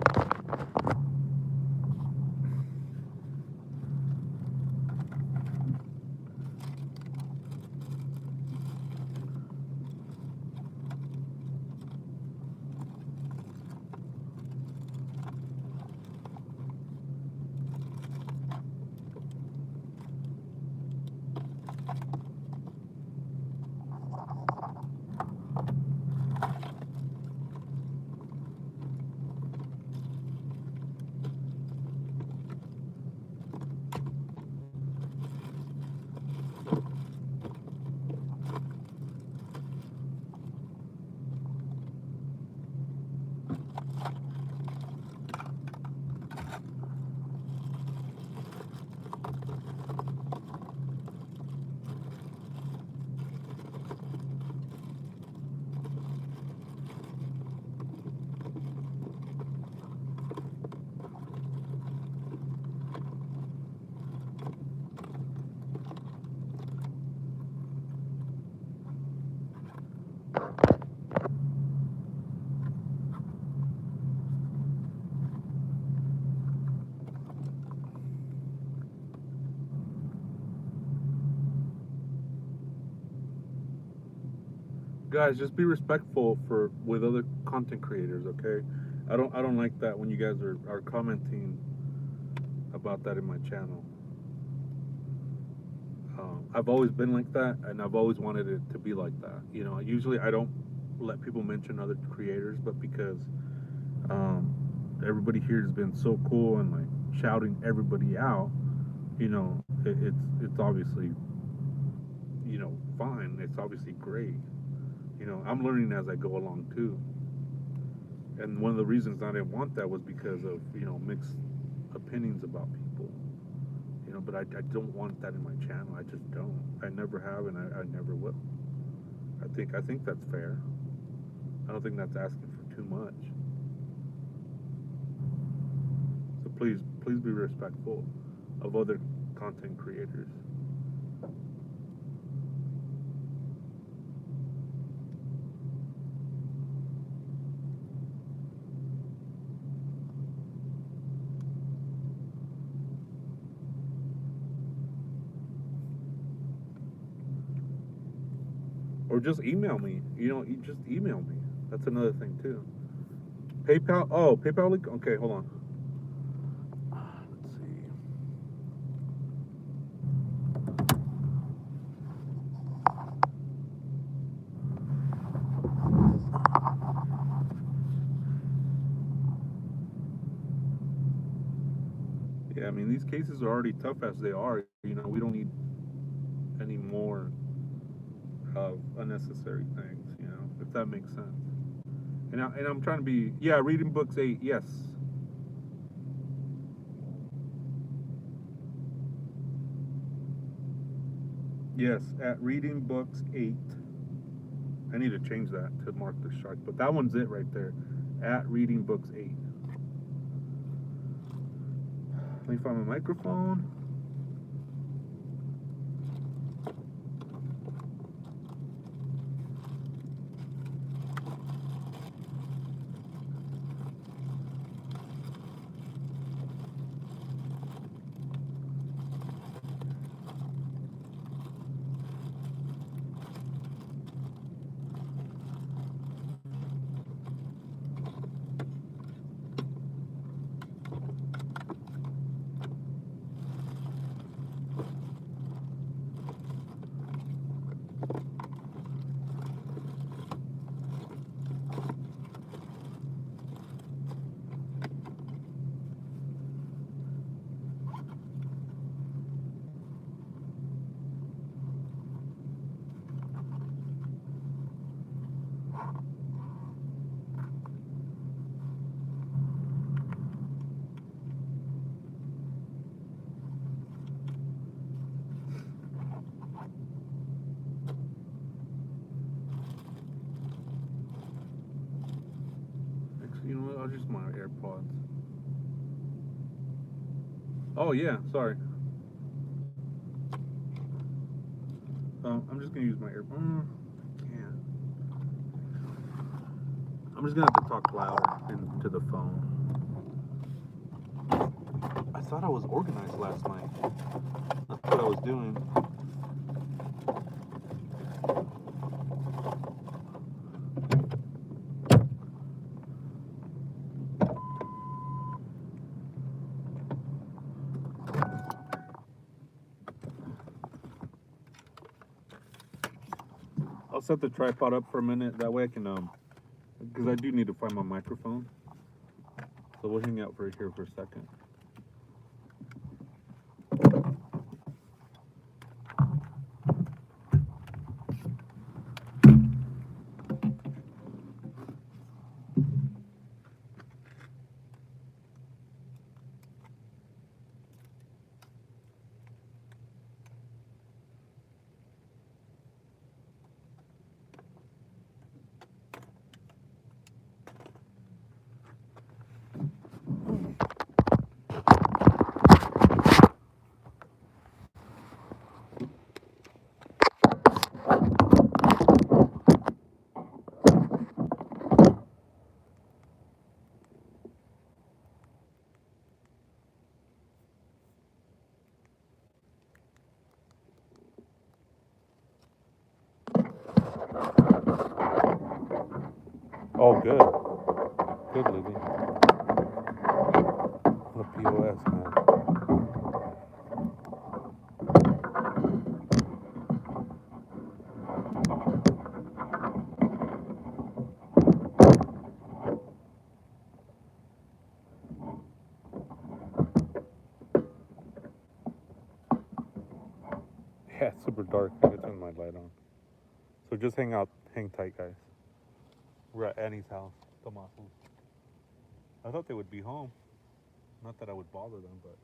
Guys, just be respectful with other content creators, okay? I don't like that when you guys are commenting about that in my channel. I've always been like that, and I've always wanted it to be like that. Usually I don't let people mention other creators, but because everybody here has been so cool and like shouting everybody out, it's obviously fine. It's obviously great. I'm learning as I go along too. And one of the reasons I didn't want that was because of mixed opinions about people. But I don't want that in my channel. I just don't. I never have, and I never will. I think that's fair. I don't think that's asking for too much. So please be respectful of other content creators. Or just email me. You just email me. That's another thing too. PayPal. Oh, PayPal link. Okay, hold on. Let's see. Yeah, I mean these cases are already tough as they are. We don't need any more of unnecessary things. If that makes sense. And I'm trying to be, yeah, reading books 8, yes. Yes, at Reading Books 8. I need to change that to mark the shark, but that one's it right there. At Reading Books 8. Let me find my microphone. Actually, you know what? I'll just my AirPods. Oh yeah, sorry. I'm just gonna use my AirPods. I can't. I'm just gonna have to talk louder into the phone. I thought I was organized last night. That's what I was doing. I'll set the tripod up for a minute. That way I can, because I do need to find my microphone. So we'll hang out here for a second. Oh, good. Good, Libby. The POS, man. Yeah, it's super dark. I gotta turn my light on. So just hang tight, guys. We're at Annie's house, Tomaso's. I thought they would be home. Not that I would bother them, but